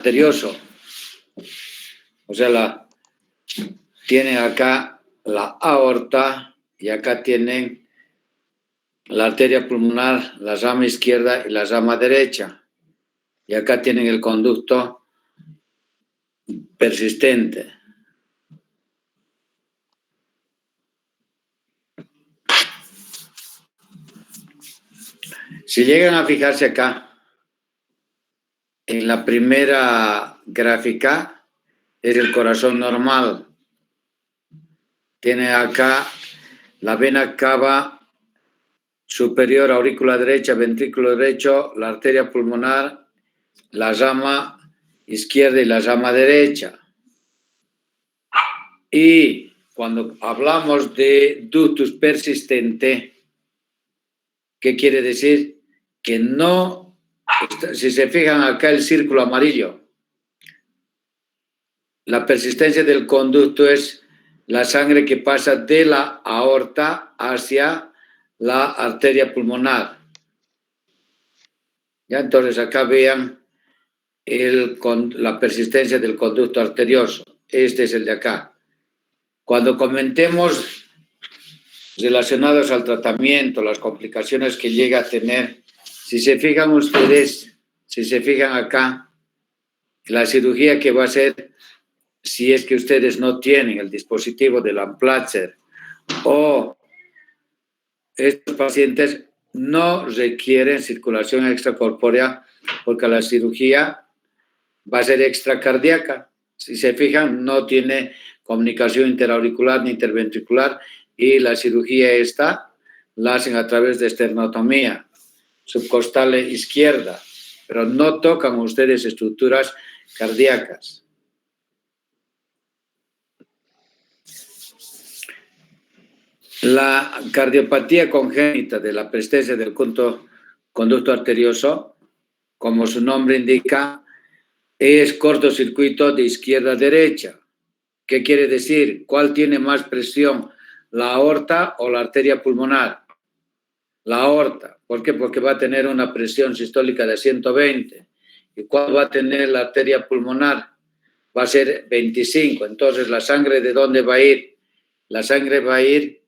arterioso. O sea, tienen acá la aorta y acá tienen la arteria pulmonar, la rama izquierda y la rama derecha. Y acá tienen el conducto persistente. Si llegan a fijarse acá, en la primera gráfica es el corazón normal. Tiene acá la vena cava superior, aurícula derecha, ventrículo derecho, la arteria pulmonar, la rama izquierda y la rama derecha. Y cuando hablamos de ductus persistente, ¿qué quiere decir? Que no, si se fijan acá el círculo amarillo, la persistencia del conducto es la sangre que pasa de la aorta hacia la arteria pulmonar. ¿Ya? Entonces acá vean la persistencia del conducto arterioso. Este es el de acá. Cuando comentemos relacionados al tratamiento, las complicaciones que llega a tener, si se fijan ustedes, si se fijan acá, la cirugía que va a hacer, si es que ustedes no tienen el dispositivo del Amplatzer o estos pacientes no requieren circulación extracorpórea porque la cirugía va a ser extracardíaca. Si se fijan, no tiene comunicación interauricular ni interventricular y la cirugía esta la hacen a través de esternotomía subcostal izquierda, pero no tocan ustedes estructuras cardíacas. La cardiopatía congénita de la persistencia del conducto arterioso, como su nombre indica, es cortocircuito de izquierda a derecha. ¿Qué quiere decir? ¿Cuál tiene más presión, la aorta o la arteria pulmonar? La aorta. ¿Por qué? Porque va a tener una presión sistólica de 120. ¿Y cuál va a tener la arteria pulmonar? Va a ser 25. Entonces, ¿la sangre de dónde va a ir? La sangre va a ir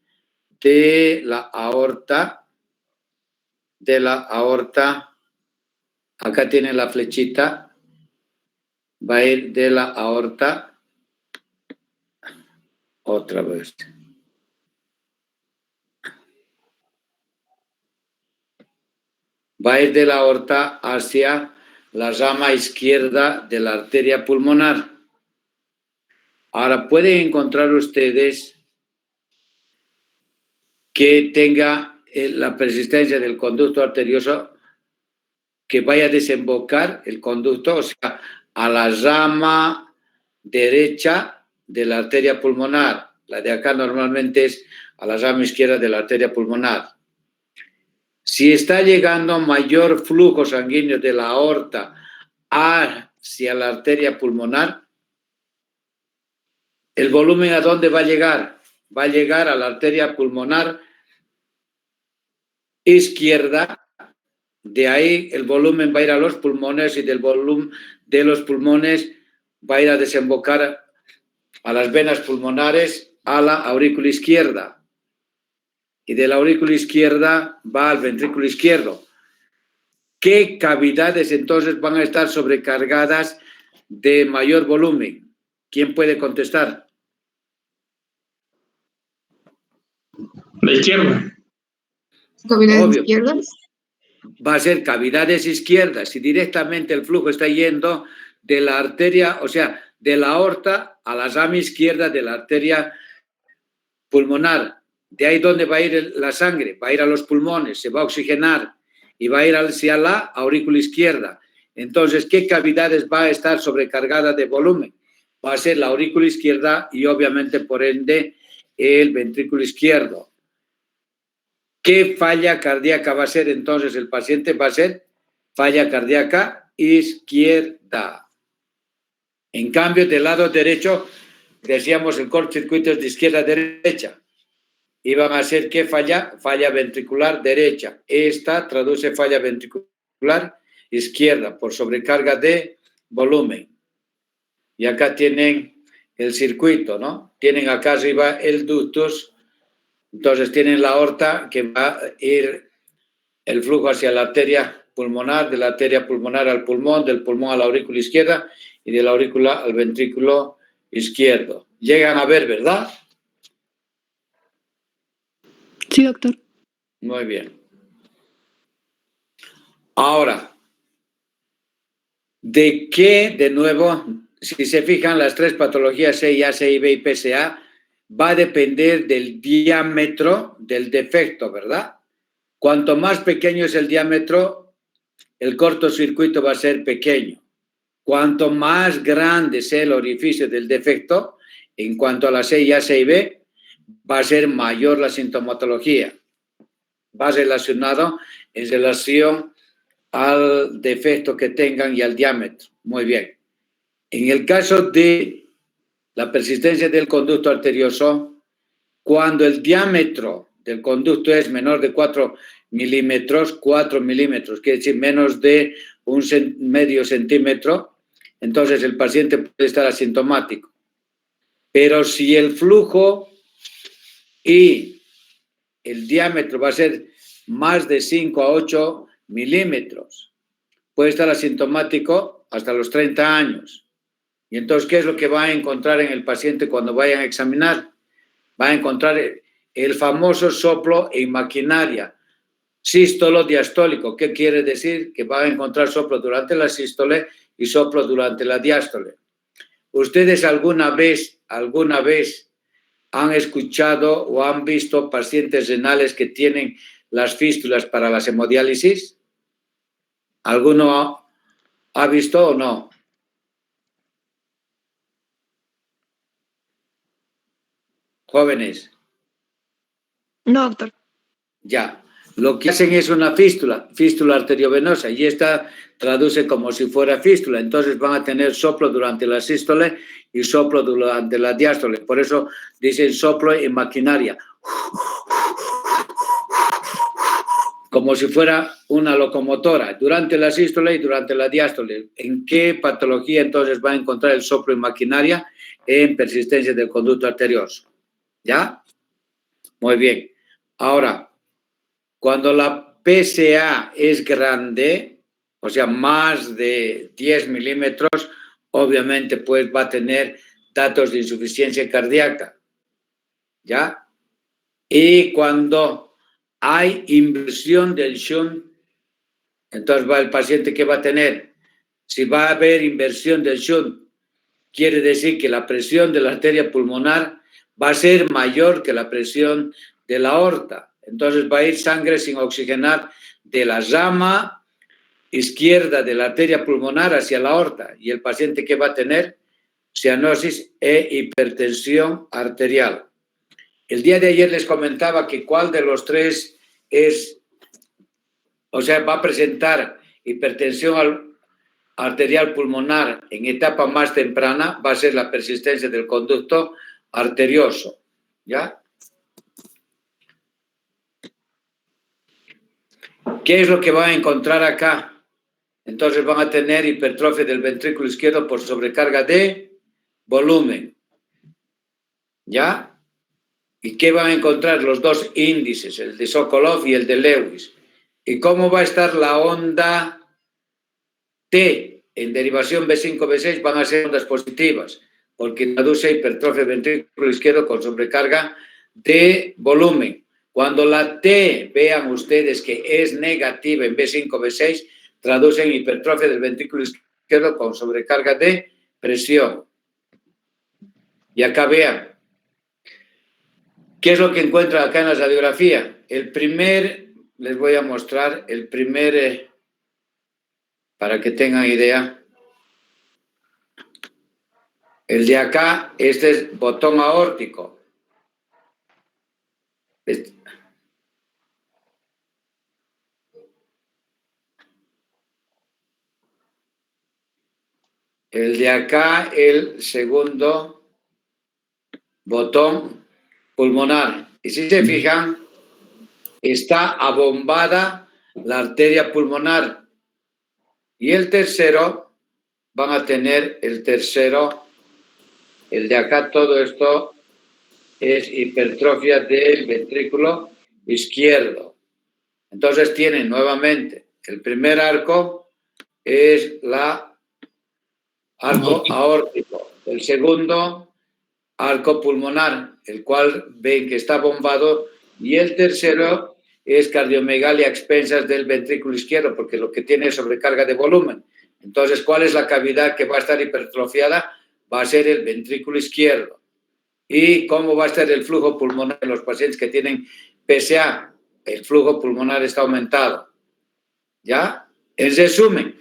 de la aorta, acá tiene la flechita, va a ir de la aorta, otra vez. Va a ir de la aorta hacia la rama izquierda de la arteria pulmonar. Ahora, pueden encontrar ustedes que tenga la persistencia del conducto arterioso que vaya a desembocar el conducto, o sea, a la rama derecha de la arteria pulmonar. La de acá normalmente es a la rama izquierda de la arteria pulmonar. Si está llegando mayor flujo sanguíneo de la aorta hacia la arteria pulmonar, ¿el volumen a dónde va a llegar? Va a llegar a la arteria pulmonar izquierda. De ahí el volumen va a ir a los pulmones y del volumen de los pulmones va a ir a desembocar a las venas pulmonares a la aurícula izquierda. Y de la aurícula izquierda va al ventrículo izquierdo. ¿Qué cavidades entonces van a estar sobrecargadas de mayor volumen? ¿Quién puede contestar? La izquierda. ¿Cavidades izquierdas? Va a ser cavidades izquierdas y directamente el flujo está yendo de la arteria, o sea, de la aorta a la rama izquierda de la arteria pulmonar. De ahí donde va a ir la sangre, va a ir a los pulmones, se va a oxigenar y va a ir hacia la aurícula izquierda. Entonces, ¿qué cavidades va a estar sobrecargada de volumen? Va a ser la aurícula izquierda y obviamente por ende el ventrículo izquierdo. ¿Qué falla cardíaca va a ser entonces el paciente? Va a ser falla cardíaca izquierda. En cambio, del lado derecho, decíamos el cortocircuito es de izquierda a derecha. Iban a ser ¿qué falla? Falla ventricular derecha. Esta traduce falla ventricular izquierda por sobrecarga de volumen. Y acá tienen el circuito, ¿no? Tienen acá arriba el ductus, entonces tienen la aorta que va a ir el flujo hacia la arteria pulmonar, de la arteria pulmonar al pulmón, del pulmón a la aurícula izquierda y de la aurícula al ventrículo izquierdo. Llegan a ver, ¿verdad? Sí, doctor. Muy bien. Ahora, ¿de qué, de nuevo, si se fijan, las tres patologías CIA, CIB y PSA, va a depender del diámetro del defecto, ¿verdad? Cuanto más pequeño es el diámetro, el cortocircuito va a ser pequeño. Cuanto más grande sea el orificio del defecto, en cuanto a la CIA, CIB, va a ser mayor la sintomatología. Va relacionado en relación al defecto que tengan y al diámetro. Muy bien. En el caso de la persistencia del conducto arterioso, cuando el diámetro del conducto es menor de 4 milímetros, quiere decir menos de medio centímetro, entonces el paciente puede estar asintomático. Pero si el flujo y el diámetro va a ser más de 5 a 8 milímetros, puede estar asintomático hasta los 30 años. Y entonces, ¿qué es lo que va a encontrar en el paciente cuando vayan a examinar? Va a encontrar el famoso soplo en maquinaria, sístolo diastólico. ¿Qué quiere decir? Que va a encontrar soplo durante la sístole y soplo durante la diástole. ¿Ustedes alguna vez han escuchado o han visto pacientes renales que tienen las fístulas para las hemodiálisis? ¿Alguno ha visto o no? Jóvenes. No, doctor. Ya. Lo que hacen es una fístula arteriovenosa, y esta traduce como si fuera fístula. Entonces van a tener soplo durante la sístole y soplo durante la diástole. Por eso dicen soplo en maquinaria. Como si fuera una locomotora, durante la sístole y durante la diástole. ¿En qué patología entonces va a encontrar el soplo en maquinaria? En persistencia del conducto arterioso. ¿Ya? Muy bien. Ahora, cuando la PSA es grande, o sea, más de 10 milímetros, obviamente pues va a tener datos de insuficiencia cardíaca. ¿Ya? Y cuando hay inversión del shunt, entonces va el paciente que va a tener. Si va a haber inversión del shunt, quiere decir que la presión de la arteria pulmonar va a ser mayor que la presión de la aorta. Entonces va a ir sangre sin oxigenar de la rama izquierda de la arteria pulmonar hacia la aorta. Y el paciente que va a tener cianosis e hipertensión arterial. El día de ayer les comentaba que cuál de los tres va a presentar hipertensión arterial pulmonar en etapa más temprana, va a ser la persistencia del conducto arterioso. ¿Ya? ¿Qué es lo que van a encontrar acá? Entonces van a tener hipertrofia del ventrículo izquierdo por sobrecarga de volumen. ¿Ya? ¿Y qué van a encontrar? Los dos índices, el de Sokolov y el de Lewis. ¿Y cómo va a estar la onda T en derivación B5, B6? Van a ser ondas positivas, porque traduce hipertrofia del ventrículo izquierdo con sobrecarga de volumen. Cuando la T, vean ustedes que es negativa en B5, B6, traducen hipertrofia del ventrículo izquierdo con sobrecarga de presión. Y acá vean, ¿qué es lo que encuentran acá en la radiografía? Les voy a mostrar el primer, para que tengan idea. El de acá, este es botón aórtico. El de acá, el segundo botón pulmonar. Y si se fijan, está abombada la arteria pulmonar. Y el tercero van a tener el tercero, el de acá, todo esto es hipertrofia del ventrículo izquierdo. Entonces tienen nuevamente el primer arco es la arco aórtico, el segundo arco pulmonar, el cual ven que está bombado, y el tercero es cardiomegalia a expensas del ventrículo izquierdo, porque lo que tiene es sobrecarga de volumen. Entonces, ¿cuál es la cavidad que va a estar hipertrofiada? Va a ser el ventrículo izquierdo. ¿Y cómo va a estar el flujo pulmonar en los pacientes que tienen PSA? El flujo pulmonar está aumentado. ¿Ya? En resumen,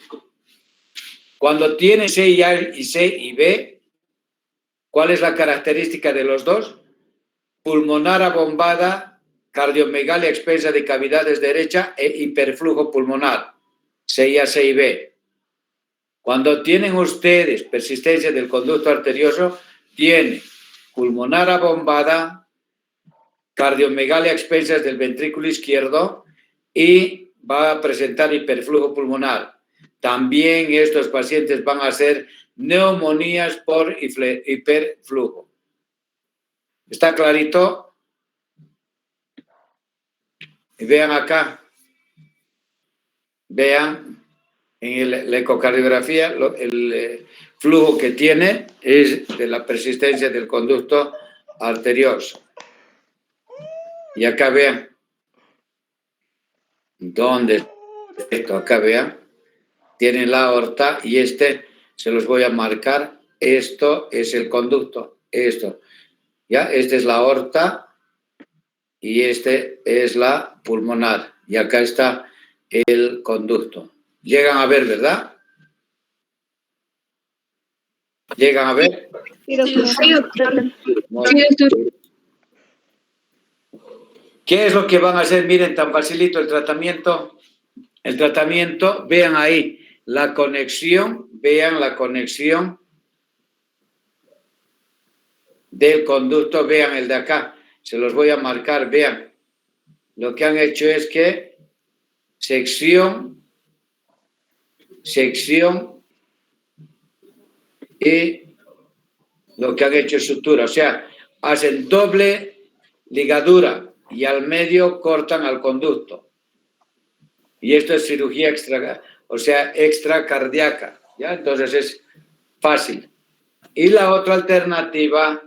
cuando tiene C y A y C y B, ¿cuál es la característica de los dos? Pulmonar abombada, cardiomegalia expensa de cavidades derecha e hiperflujo pulmonar, CIA, C y B. Cuando tienen ustedes persistencia del conducto arterioso, tiene pulmonar abombada, cardiomegalia expensas del ventrículo izquierdo y va a presentar hiperflujo pulmonar. También estos pacientes van a hacer neumonías por hiperflujo. ¿Está clarito? Y vean acá. Vean en la ecocardiografía el flujo que tiene es de la persistencia del conducto arterioso. Y acá vean. ¿Dónde? Esto acá vean. Tienen la aorta y se los voy a marcar. Esto es el conducto. Esto. ¿Ya? Esta es la aorta y es la pulmonar. Y acá está el conducto. Llegan a ver, ¿verdad? ¿Llegan a ver? Sí, doctor. ¿Qué es lo que van a hacer? Miren, tan facilito el tratamiento. El tratamiento, vean ahí la conexión, vean la conexión del conducto, vean el de acá. Se los voy a marcar, vean. Lo que han hecho es que sección y lo que han hecho es sutura. O sea, hacen doble ligadura y al medio cortan al conducto. Y esto es cirugía extracardíaca, ¿ya? Entonces es fácil. Y la otra alternativa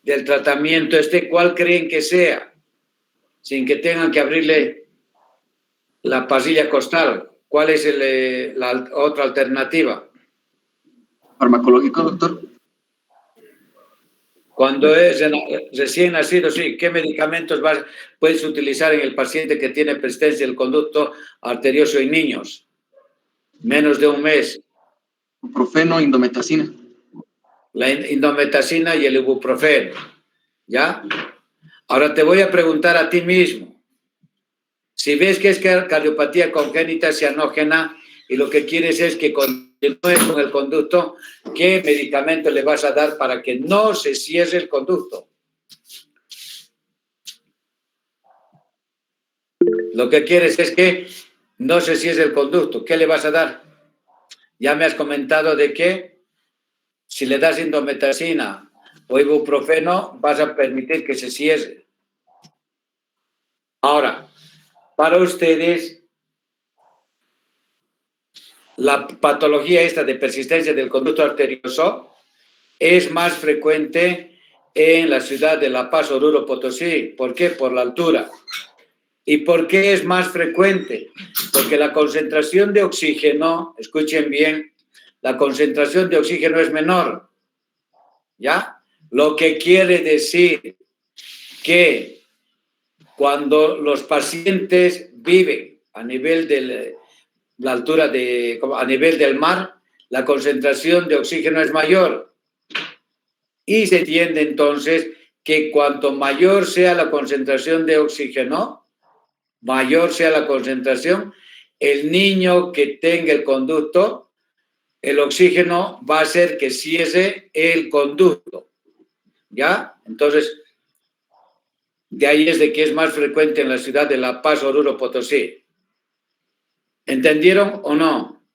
del tratamiento, ¿cuál creen que sea? Sin que tengan que abrirle la pasilla costal. ¿Cuál es la otra alternativa? ¿Farmacológico, doctor? Cuando es recién nacido, sí. ¿Qué medicamentos puedes utilizar en el paciente que tiene persistencia del conducto arterioso en niños? Menos de un mes. Ibuprofeno, indometacina. La indometacina y el ibuprofeno. ¿Ya? Ahora te voy a preguntar a ti mismo. Si ves que es cardiopatía congénita cianógena y lo que quieres es que continúes con el conducto, ¿qué medicamento le vas a dar para que no se cierre el conducto? Lo que quieres es que no se cierre el conducto. ¿Qué le vas a dar? Ya me has comentado de que si le das indometacina o ibuprofeno, vas a permitir que se cierre. Ahora, para ustedes, la patología esta de persistencia del conducto arterioso es más frecuente en la ciudad de La Paz, Oruro, Potosí. ¿Por qué? Por la altura. ¿Y por qué es más frecuente? Porque la concentración de oxígeno, escuchen bien, la concentración de oxígeno es menor. ¿Ya? Lo que quiere decir que cuando los pacientes viven a nivel de la altura a nivel del mar, la concentración de oxígeno es mayor. Y se entiende entonces que cuanto mayor sea la concentración de oxígeno, mayor sea la concentración, el niño que tenga el conducto, el oxígeno va a hacer que cierre el conducto. ¿Ya? Entonces, de ahí es de que es más frecuente en la ciudad de La Paz, Oruro, Potosí. ¿Entendieron o no?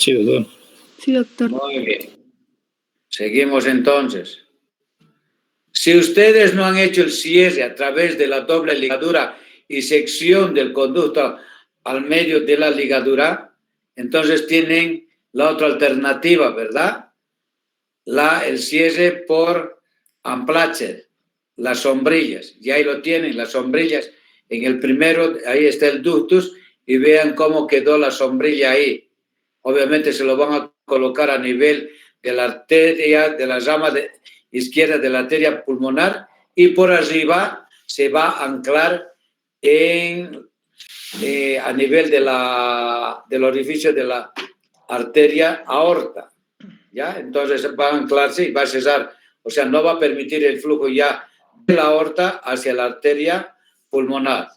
Sí, doctor. Sí, doctor. Muy bien. Seguimos entonces. Si ustedes no han hecho el cierre a través de la doble ligadura y sección del conducto al medio de la ligadura, entonces tienen la otra alternativa, ¿verdad? El cierre por unplatched, las sombrillas. Y ahí lo tienen, las sombrillas. En el primero, ahí está el ductus y vean cómo quedó la sombrilla ahí. Obviamente se lo van a colocar a nivel de la arteria, de la rama izquierda de la arteria pulmonar, y por arriba se va a anclar a nivel del orificio de la arteria aorta. ¿Ya? Entonces va a anclarse y va a cesar. O sea, no va a permitir el flujo ya de la aorta hacia la arteria pulmonar.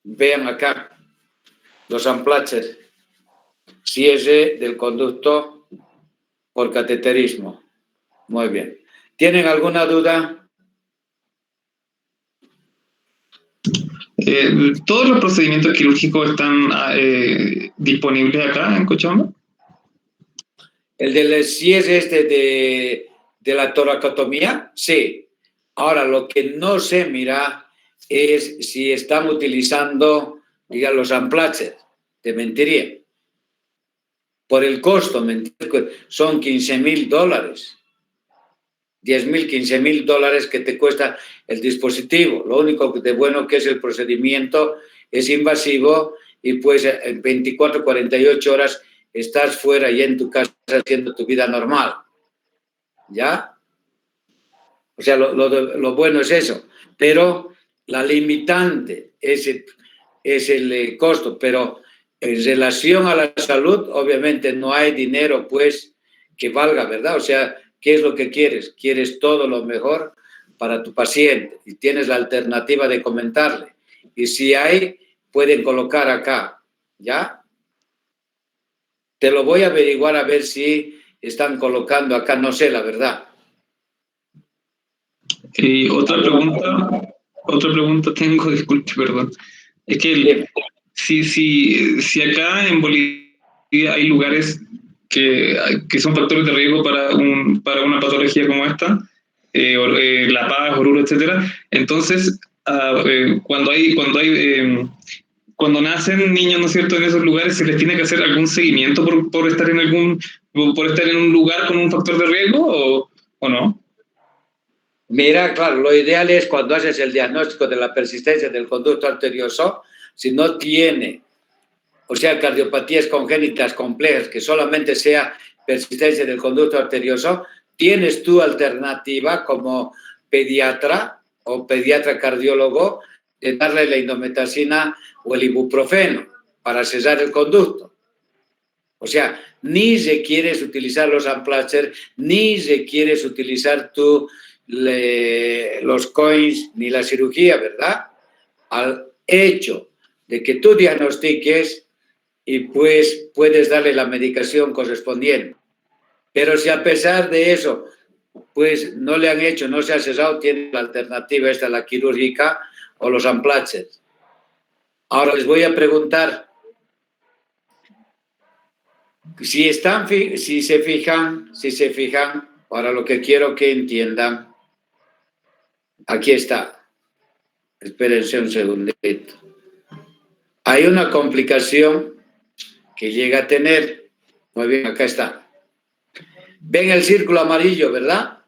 Vean acá los unplatched, cierre del conducto por cateterismo. Muy bien. ¿Tienen alguna duda? ¿Todos los procedimientos quirúrgicos están disponibles acá en Cochabamba? El del cierre de la toracotomía, sí. Ahora, lo que no se mira es si están utilizando, digamos, los unplatched. Te mentiría. Por el costo, son $15,000. $10,000, $15,000 que te cuesta el dispositivo. Lo único de bueno que es el procedimiento es invasivo y pues en 24, 48 horas estás fuera y en tu casa haciendo tu vida normal. ¿Ya? O sea, lo bueno es eso. Pero la limitante es el costo. Pero en relación a la salud, obviamente no hay dinero, pues, que valga, ¿verdad? O sea, ¿qué es lo que quieres? Quieres todo lo mejor para tu paciente y tienes la alternativa de comentarle. Y si hay, pueden colocar acá, ¿ya? Te lo voy a averiguar a ver si están colocando acá, no sé la verdad. Otra pregunta tengo, disculpe, perdón. Es que si acá en Bolivia hay lugares que son factores de riesgo para una patología como esta, La Paz, Oruro, etcétera, entonces cuando nacen niños, ¿no es cierto?, en esos lugares, ¿se les tiene que hacer algún seguimiento por estar en un lugar con un factor de riesgo o no? Mira, claro, lo ideal es cuando haces el diagnóstico de la persistencia del conducto arterioso, si no tiene, o sea, cardiopatías congénitas complejas, que solamente sea persistencia del conducto arterioso, tienes tu alternativa como pediatra o pediatra cardiólogo de darle la indometacina o el ibuprofeno para cesar el conducto. O sea, ni requieres utilizar los unplatched, ni requieres utilizar los coins ni la cirugía, ¿verdad? Al hecho de que tú diagnostiques y pues puedes darle la medicación correspondiente. Pero si a pesar de eso, pues no le han hecho, no se ha cesado, tiene la alternativa esta, la quirúrgica o los unplatched. Ahora les voy a preguntar, si se fijan, para lo que quiero que entiendan, aquí está. Espérense un segundito. Hay una complicación que llega a tener. Muy bien, acá está. Ven el círculo amarillo, ¿verdad?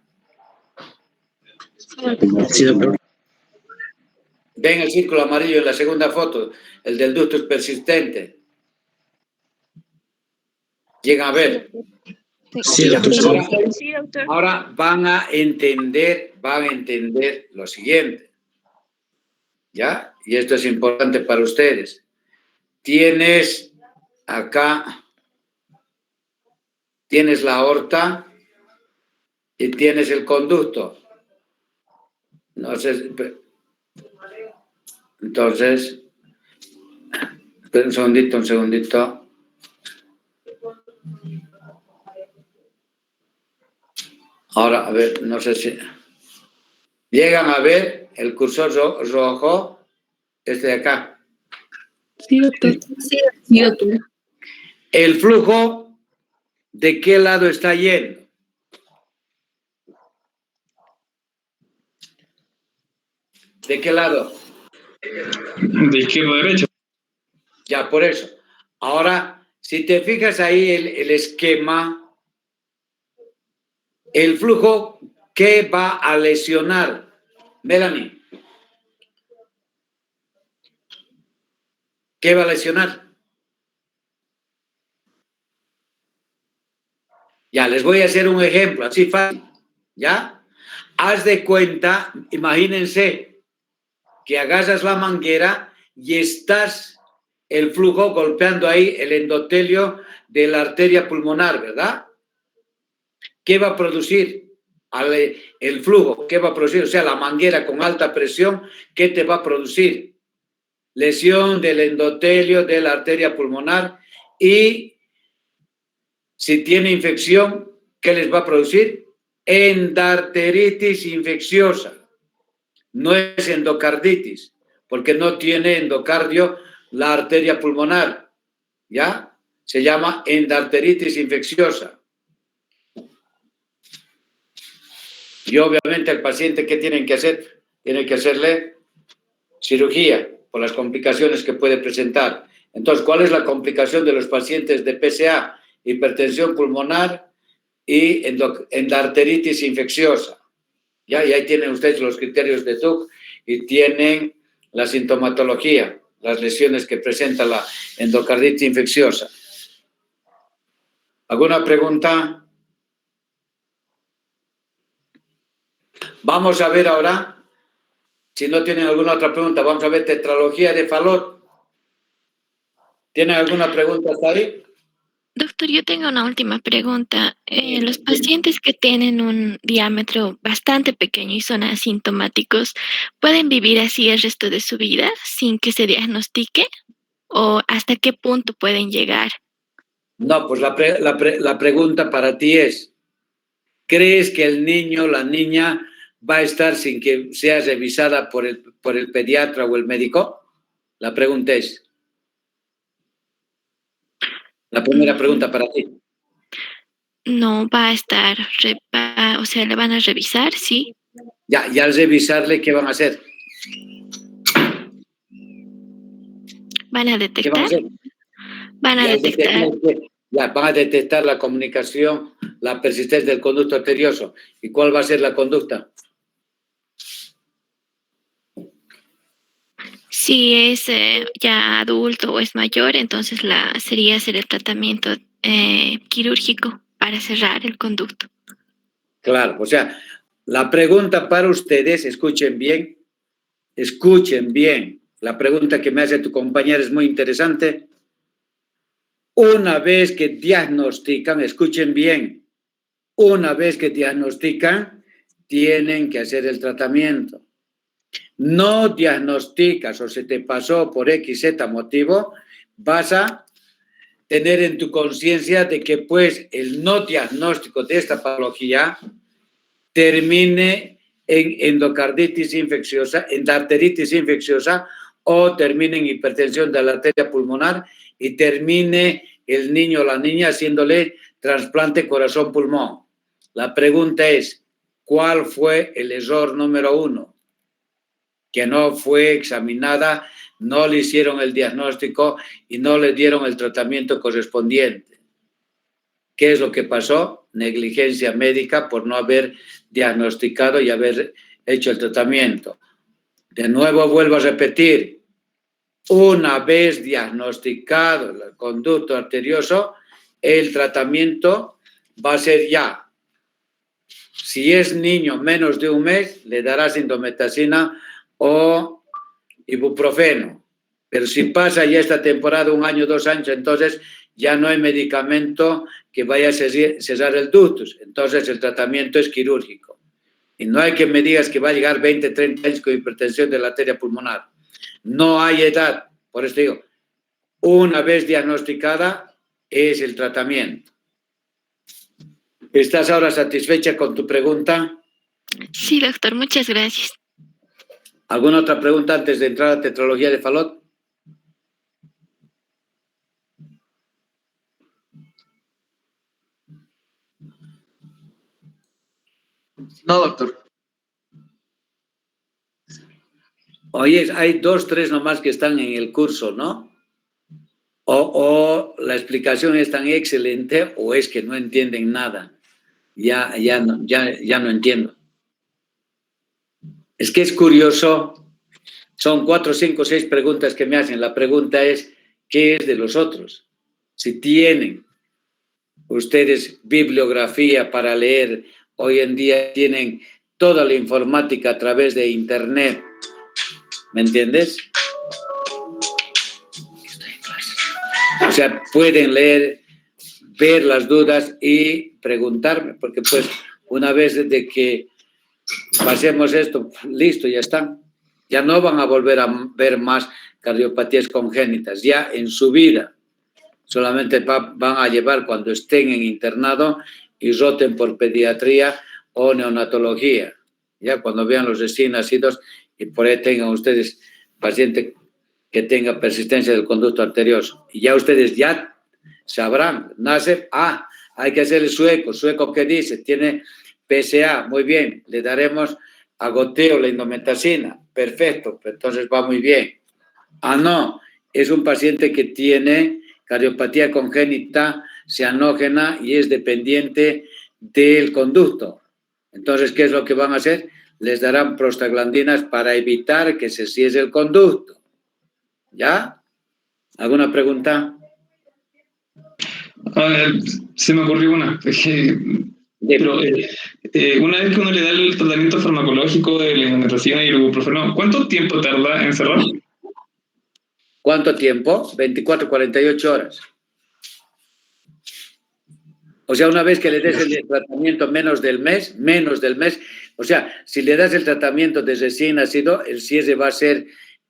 Sí, doctor. Ven el círculo amarillo en la segunda foto, el del ductus persistente. Llegan a ver. Sí, doctor. Ahora van a entender lo siguiente. ¿Ya? Y esto es importante para ustedes. Tienes acá, tienes la aorta y tienes el conducto. No sé, entonces, un segundito. Ahora, a ver, no sé si llegan a ver el cursor rojo, este de acá. Sí, doctor. Sí, doctor. ¿El flujo de qué lado está yendo? ¿De qué lado? De izquierda a derecha. Ya, por eso. Ahora, si te fijas ahí el esquema, el flujo, ¿qué va a lesionar? Melanie. ¿Qué va a lesionar? Ya, les voy a hacer un ejemplo, así fácil. ¿Ya? Haz de cuenta, imagínense que agarras la manguera y estás el flujo golpeando ahí el endotelio de la arteria pulmonar, ¿verdad? ¿Qué va a producir el flujo? ¿Qué va a producir? O sea, la manguera con alta presión, ¿qué te va a producir? Lesión del endotelio de la arteria pulmonar y si tiene infección, ¿qué les va a producir? Endarteritis infecciosa. No es endocarditis, porque no tiene endocardio la arteria pulmonar, ¿ya? Se llama endarteritis infecciosa. Y obviamente al paciente, ¿qué tienen que hacer? Tienen que hacerle cirugía por las complicaciones que puede presentar. Entonces, ¿cuál es la complicación de los pacientes de PSA? Hipertensión pulmonar y endarteritis infecciosa. ¿Ya? Y ahí tienen ustedes los criterios de Tuck y tienen la sintomatología, las lesiones que presenta la endocarditis infecciosa. ¿Alguna pregunta? Vamos a ver ahora, si no tienen alguna otra pregunta, vamos a ver tetralogía de Fallot. ¿Tienen alguna pregunta hasta ahí? Doctor, yo tengo una última pregunta. Los pacientes que tienen un diámetro bastante pequeño y son asintomáticos, ¿pueden vivir así el resto de su vida sin que se diagnostique? ¿O hasta qué punto pueden llegar? No, pues la pregunta para ti es, ¿crees que el niño, la niña, va a estar sin que sea revisada por el pediatra o el médico? La pregunta es. La primera pregunta para ti. No va a estar, o sea, le van a revisar, sí. Ya, y al revisarle, ¿qué van a hacer? ¿Van a ¿Qué detectar? van a hacer? Van a detectar. Ya, van a detectar la comunicación, la persistencia del conducto arterioso. ¿Y cuál va a ser la conducta? Si es ya adulto o es mayor, entonces sería hacer el tratamiento quirúrgico para cerrar el conducto. Claro, o sea, la pregunta para ustedes, escuchen bien, la pregunta que me hace tu compañera es muy interesante. Una vez que diagnostican, escuchen bien, una vez que diagnostican, tienen que hacer el tratamiento. No diagnosticas o se te pasó por XZ motivo, vas a tener en tu conciencia de que pues el no diagnóstico de esta patología termine en endocarditis infecciosa, endarteritis infecciosa o termine en hipertensión de la arteria pulmonar y termine el niño o la niña haciéndole trasplante corazón-pulmón. La pregunta es, ¿cuál fue el error número 1? Que no fue examinada, no le hicieron el diagnóstico y no le dieron el tratamiento correspondiente. ¿Qué es lo que pasó? Negligencia médica por no haber diagnosticado y haber hecho el tratamiento. De nuevo vuelvo a repetir, una vez diagnosticado el conducto arterioso, el tratamiento va a ser ya. Si es niño menos de un mes, le darás indometacina o ibuprofeno. Pero si pasa ya esta temporada, 1 año, 2 años, entonces ya no hay medicamento que vaya a cesar el ductus. Entonces el tratamiento es quirúrgico. Y no hay que me digas que va a llegar 20, 30 años con hipertensión de la arteria pulmonar. No hay edad. Por eso digo, una vez diagnosticada es el tratamiento. ¿Estás ahora satisfecha con tu pregunta? Sí, doctor, muchas gracias. ¿Alguna otra pregunta antes de entrar a tetralogía de Fallot? No, doctor. Oye, hay 2, 3 nomás que están en el curso, ¿no? O la explicación es tan excelente o es que no entienden nada. Ya no entiendo. Es que es curioso. Son 4, 5, 6 preguntas que me hacen. La pregunta es, ¿qué es de los otros? Si tienen ustedes bibliografía para leer, hoy en día tienen toda la informática a través de Internet. ¿Me entiendes? O sea, pueden leer, ver las dudas y preguntarme, porque pues una vez de que pasemos esto, listo, ya están. Ya no van a volver a ver más cardiopatías congénitas, ya en su vida. Solamente van a llevar cuando estén en internado y roten por pediatría o neonatología. Ya cuando vean los recién nacidos y por ahí tengan ustedes paciente que tenga persistencia del conducto arterioso. Y ya ustedes ya sabrán, nace, hay que hacer el sueco que dice, tiene PSA, muy bien, le daremos a goteo la indometacina, perfecto, entonces va muy bien. No, es un paciente que tiene cardiopatía congénita cianógena y es dependiente del conducto. Entonces, ¿qué es lo que van a hacer? Les darán prostaglandinas para evitar que se cierre el conducto. ¿Ya? ¿Alguna pregunta? Se me ocurrió una. Pero, una vez que uno le da el tratamiento farmacológico de la indometacina y el ibuprofeno, ¿cuánto tiempo tarda en cerrar? ¿Cuánto tiempo? 24, 48 horas. O sea, una vez que le des el tratamiento menos del mes, o sea, si le das el tratamiento de recién nacido, el cierre va a ser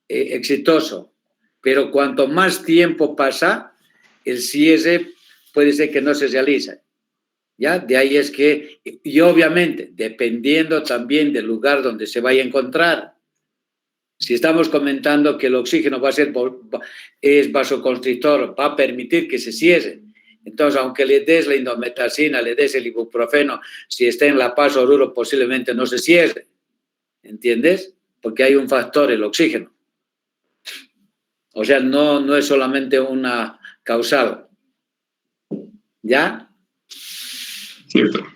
exitoso. Pero cuanto más tiempo pasa, el cierre puede ser que no se realice. ¿Ya? De ahí es que, y obviamente, dependiendo también del lugar donde se vaya a encontrar. Si estamos comentando que el oxígeno es vasoconstrictor, va a permitir que se cierre. Entonces, aunque le des la indometacina, le des el ibuprofeno, si está en La Paz o Oruro, posiblemente no se cierre. ¿Entiendes? Porque hay un factor, el oxígeno. O sea, no es solamente una causal. ¿Ya? Cierto.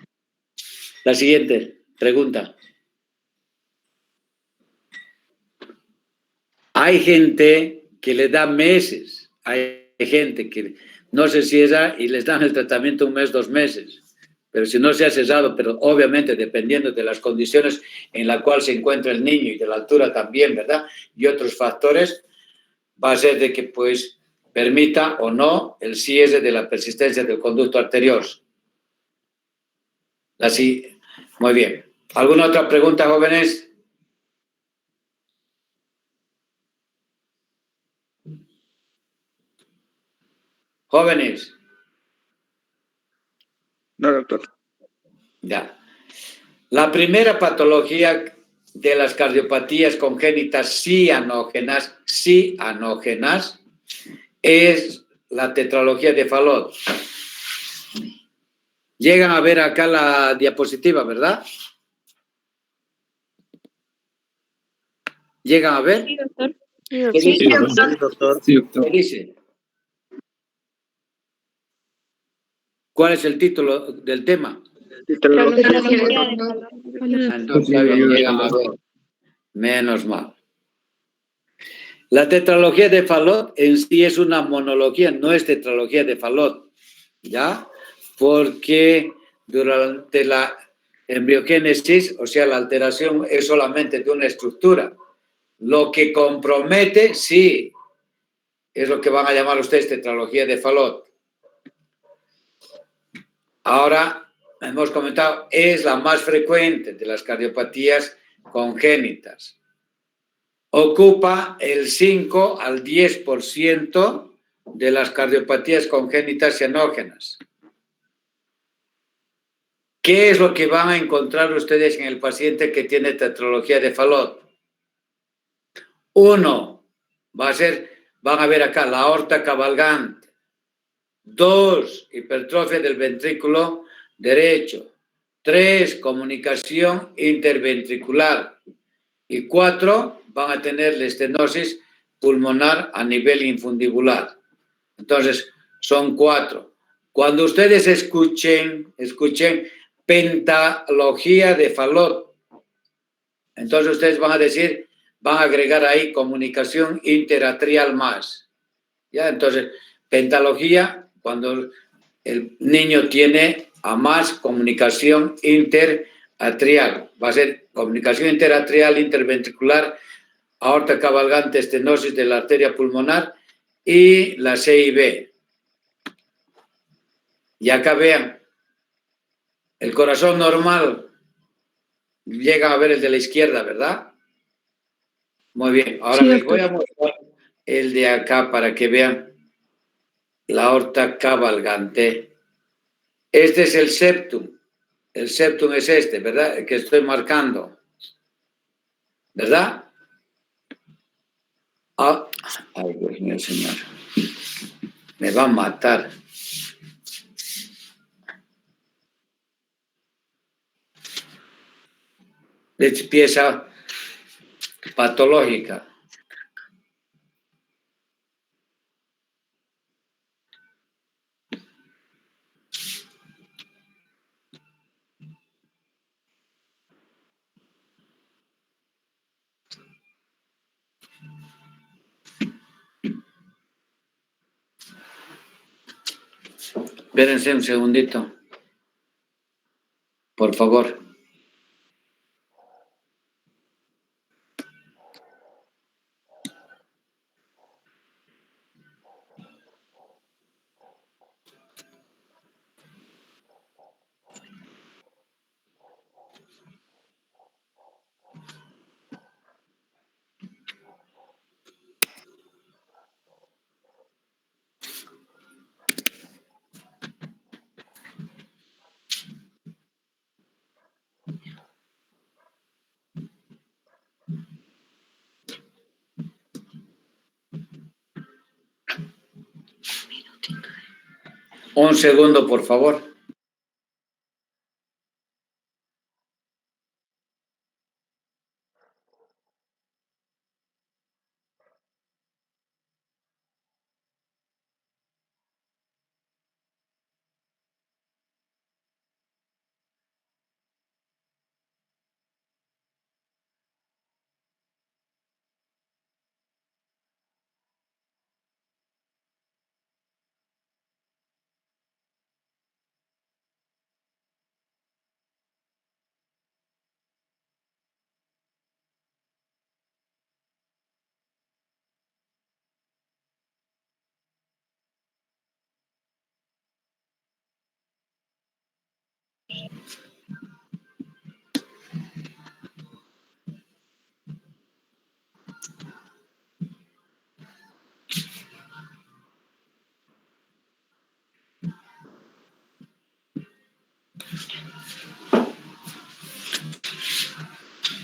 La siguiente pregunta. Hay gente que le da meses. Hay gente que no se cierra y les dan el tratamiento 1 mes, 2 meses. Pero si no se ha cesado, pero obviamente dependiendo de las condiciones en las cuales se encuentra el niño y de la altura también, ¿verdad? Y otros factores, va a ser de que pues permita o no el cierre de la persistencia del conducto arterioso. Así, muy bien. ¿Alguna otra pregunta, jóvenes? Jóvenes. No, doctor. Ya. La primera patología de las cardiopatías congénitas cianógenas, es la tetralogía de Fallot. Llegan a ver acá la diapositiva, ¿verdad? ¿Llegan a ver? Sí, doctor. ¿Qué dice? Sí, doctor. Sí, doctor. ¿Qué dice? ¿Cuál es el título del tema? Tetralogía de Entonces, ya llegan a ver. Menos mal. La tetralogía de Fallot en sí es una monología, no es tetralogía de Fallot, ¿ya? Porque durante la embriogénesis, o sea, la alteración es solamente de una estructura. Lo que compromete, sí, es lo que van a llamar ustedes tetralogía de Fallot. Ahora, hemos comentado, es la más frecuente de las cardiopatías congénitas. Ocupa el 5 al 10% de las cardiopatías congénitas cianógenas. ¿Qué es lo que van a encontrar ustedes en el paciente que tiene tetralogía de Fallot? 1, van a ver acá la aorta cabalgante. 2, hipertrofia del ventrículo derecho. 3, comunicación interventricular. Y 4, van a tener la estenosis pulmonar a nivel infundibular. Entonces, son 4. Cuando ustedes escuchen pentalogía de Fallot, entonces ustedes van a decir, van a agregar ahí comunicación interatrial más. ¿Ya? Entonces, pentalogía, cuando el niño tiene a más comunicación interatrial. Va a ser comunicación interatrial, interventricular, aorta cabalgante, estenosis de la arteria pulmonar y la CIB. Y acá vean, el corazón normal, llegan a ver el de la izquierda, ¿verdad? Muy bien, ahora Sí, les doctor. voy a mostrar el de acá para que vean la aorta cabalgante. Este es el septum. El septum es este, ¿verdad? El que estoy marcando. ¿Verdad? Ah, ay, Dios mío, Señor. Me va a matar. Es pieza patológica. Espérense un segundito. Por favor. Un segundo, por favor.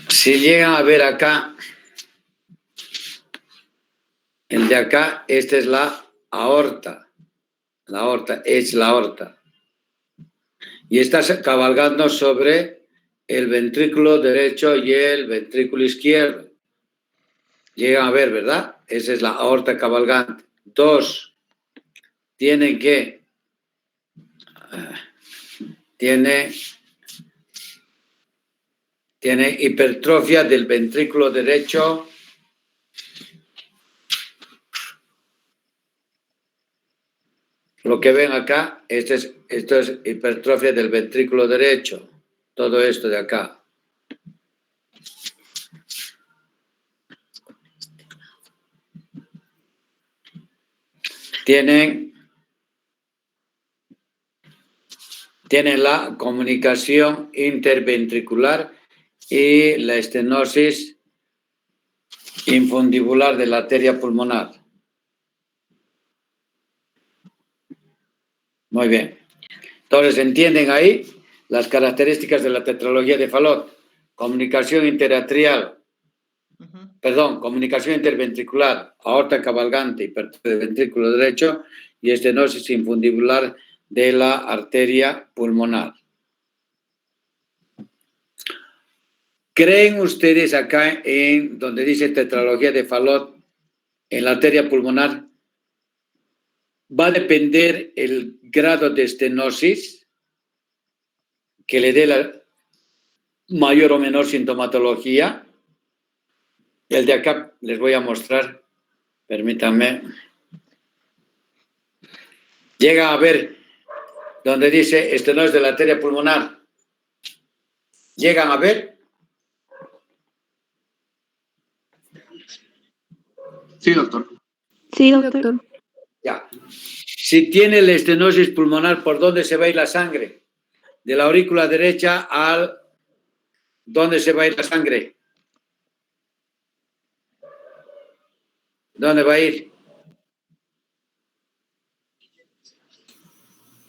Si llegan a ver acá, el de acá, esta es la aorta. La aorta es la aorta. Y está cabalgando sobre el ventrículo derecho y el ventrículo izquierdo. Llegan a ver, ¿verdad? Esa es la aorta cabalgante. 2. Tiene hipertrofia del ventrículo derecho. Lo que ven acá, esto es hipertrofia del ventrículo derecho. Todo esto de acá. Tienen la comunicación interventricular y la estenosis infundibular de la arteria pulmonar. Muy bien. Entonces, ¿entienden ahí las características de la tetralogía de Fallot? Comunicación interatrial, comunicación interventricular, aorta cabalgante, hipertrofia del ventrículo derecho y estenosis infundibular de la arteria pulmonar. ¿Creen ustedes acá en donde dice tetralogía de Fallot, en la arteria pulmonar, va a depender el grado de estenosis que le dé la mayor o menor sintomatología? El de acá les voy a mostrar, permítanme. Llega a ver donde dice estenosis de la arteria pulmonar. ¿Llegan a ver? Sí, doctor. Sí, doctor. Ya. Si tiene la estenosis pulmonar, ¿por dónde se va a ir la sangre? De la aurícula derecha al... ¿Dónde se va a ir la sangre? ¿Dónde va a ir?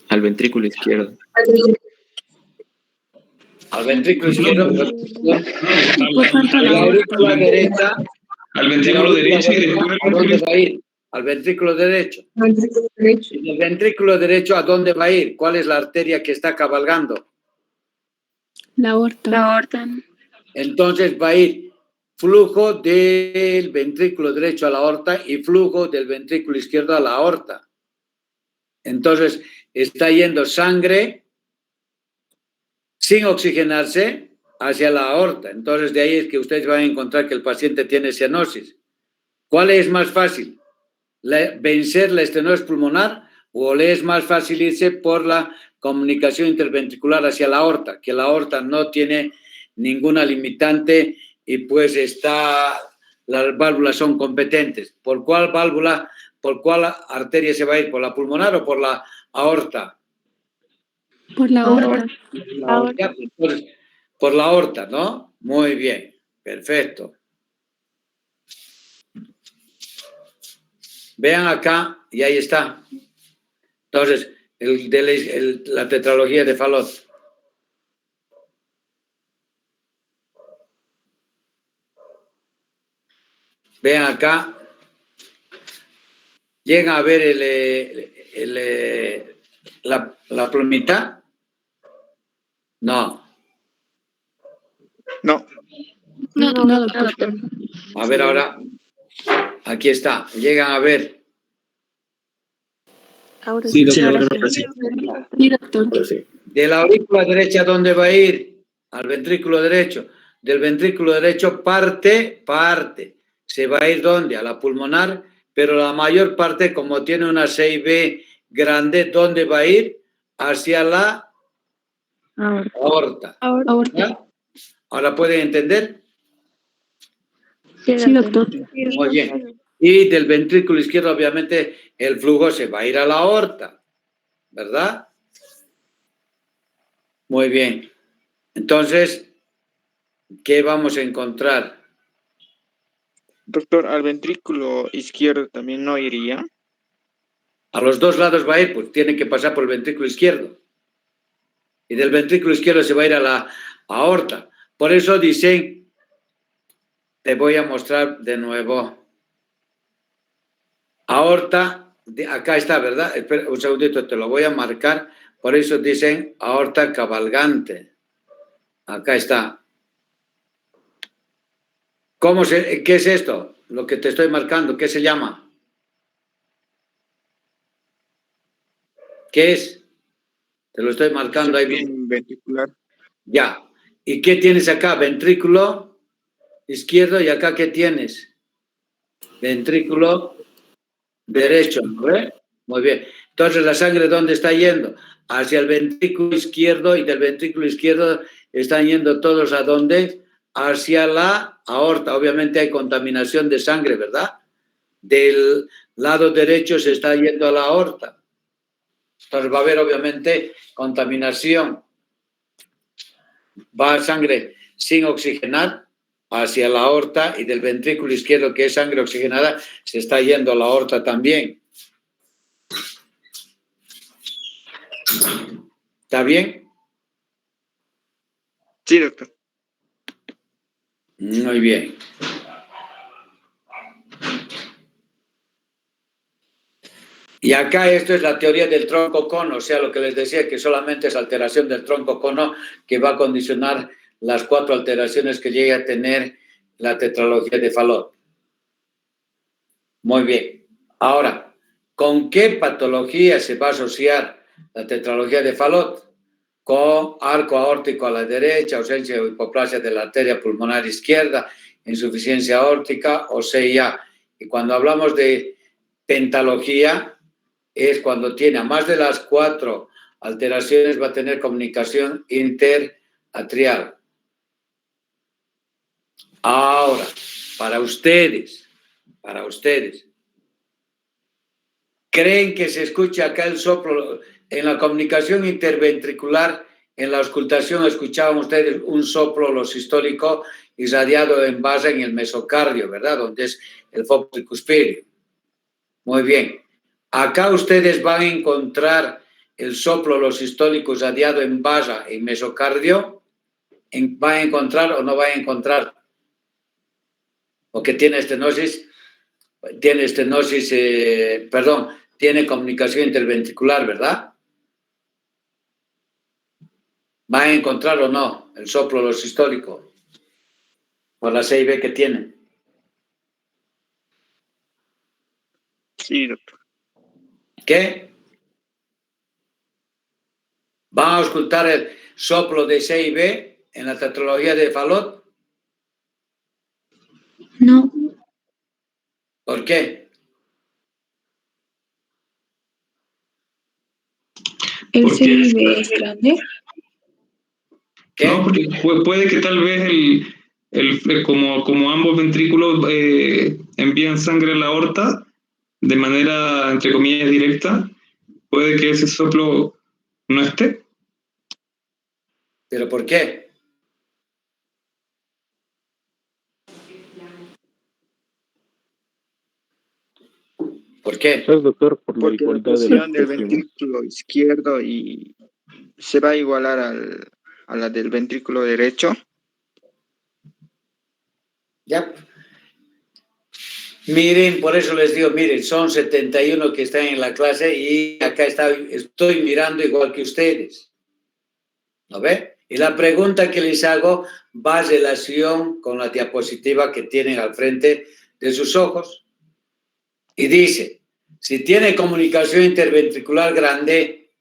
Al ventrículo izquierdo. Al ventrículo izquierdo. Por De la aurícula derecha. Al ventrículo derecho y después ¿A dónde va a ir? Al ventrículo derecho. ¿Y del ventrículo derecho a dónde va a ir? ¿Cuál es la arteria que está cabalgando? La aorta. Entonces va a ir flujo del ventrículo derecho a la aorta y flujo del ventrículo izquierdo a la aorta. Entonces está yendo sangre sin oxigenarse hacia la aorta. Entonces de ahí es que ustedes van a encontrar que el paciente tiene cianosis. ¿Cuál es más fácil? ¿Vencer la estenosis pulmonar o le es más fácil irse por la comunicación interventricular hacia la aorta? Que la aorta no tiene ninguna limitante y pues las válvulas son competentes. ¿Por cuál válvula, por cuál arteria se va a ir? ¿Por la pulmonar o por la aorta? Por la aorta. Por la aorta, ¿no? Muy bien, perfecto. Vean acá, y ahí está. Entonces, la tetralogía de Fallot. Vean acá. Llegan a ver la plumita. No. No. No, doctor. A ver ahora. Aquí está. Llegan a ver. Ahora Sí, sí. doctor. Sí. Sí, doctor. De la aurícula derecha, ¿dónde va a ir? Al ventrículo derecho. Del ventrículo derecho parte. ¿Se va a ir dónde? A la pulmonar, pero la mayor parte, como tiene una CIB grande, ¿dónde va a ir? Hacia la aorta. ¿Ya? ¿Ahora pueden entender? Sí, doctor. Muy bien. Y del ventrículo izquierdo, obviamente, el flujo se va a ir a la aorta, ¿verdad? Muy bien. Entonces, ¿qué vamos a encontrar? Doctor, al ventrículo izquierdo también no iría. A los dos lados va a ir, pues tiene que pasar por el ventrículo izquierdo. Y del ventrículo izquierdo se va a ir a la aorta. Por eso dicen, te voy a mostrar de nuevo. Aorta, acá está, ¿verdad? Espera un segundito, te lo voy a marcar. Por eso dicen aorta cabalgante. Acá está. ¿Qué es esto? Lo que te estoy marcando, ¿qué se llama? ¿Qué es? Te lo estoy marcando ahí bien. Ventricular. Ya. ¿Y qué tienes acá? Ventrículo izquierdo y acá ¿qué tienes? Ventrículo derecho, ¿no ves? Muy bien. Entonces, ¿la sangre dónde está yendo? Hacia el ventrículo izquierdo y del ventrículo izquierdo están yendo todos ¿a dónde? Hacia la aorta. Obviamente hay contaminación de sangre, ¿verdad? Del lado derecho se está yendo a la aorta. Entonces va a haber obviamente contaminación. Va sangre sin oxigenar hacia la aorta y del ventrículo izquierdo, que es sangre oxigenada, se está yendo a la aorta también. ¿Está bien? Sí, doctor. Muy bien. Y acá esto es la teoría del tronco cono, o sea, lo que les decía, que solamente es alteración del tronco cono que va a condicionar las 4 alteraciones que llega a tener la tetralogía de Fallot. Muy bien. Ahora, ¿con qué patología se va a asociar la tetralogía de Fallot? Con arco aórtico a la derecha, ausencia o hipoplasia de la arteria pulmonar izquierda, insuficiencia aórtica o CIA. Y cuando hablamos de pentalogía, es cuando tiene a más de las 4 alteraciones, va a tener comunicación interatrial. Ahora, para ustedes, ¿creen que se escucha acá el soplo? En la comunicación interventricular, en la auscultación escuchaban ustedes un soplo lo sistólico irradiado en base en el mesocardio, ¿verdad? Donde es el foco tricuspidio. Muy bien. Acá ustedes van a encontrar el soplo lo sistólico irradiado en base en mesocardio. ¿Va a encontrar o no va a encontrar? Porque tiene estenosis, tiene comunicación interventricular, ¿verdad? ¿Va a encontrar o no el soplo lo sistólico? Por la CIB que tiene. Sí, doctor. ¿Qué? ¿Van a auscultar el soplo de CIB en la tetralogía de Fallot? No. ¿Por qué? ¿El CIB es grande? ¿Qué? No, porque puede que tal vez como ambos ventrículos envían sangre a la aorta de manera, entre comillas, directa, puede que ese soplo no esté. ¿Pero por qué? ¿Por qué? Pues, doctor, porque la presión del ventrículo izquierdo y se va a igualar a la del ventrículo derecho. Ya. Miren, por eso les digo, miren, son 71 que están en la clase y acá estoy mirando igual que ustedes. ¿Lo ve? Y la pregunta que les hago va en relación con la diapositiva que tienen al frente de sus ojos. Y dice, si tiene comunicación interventricular grande,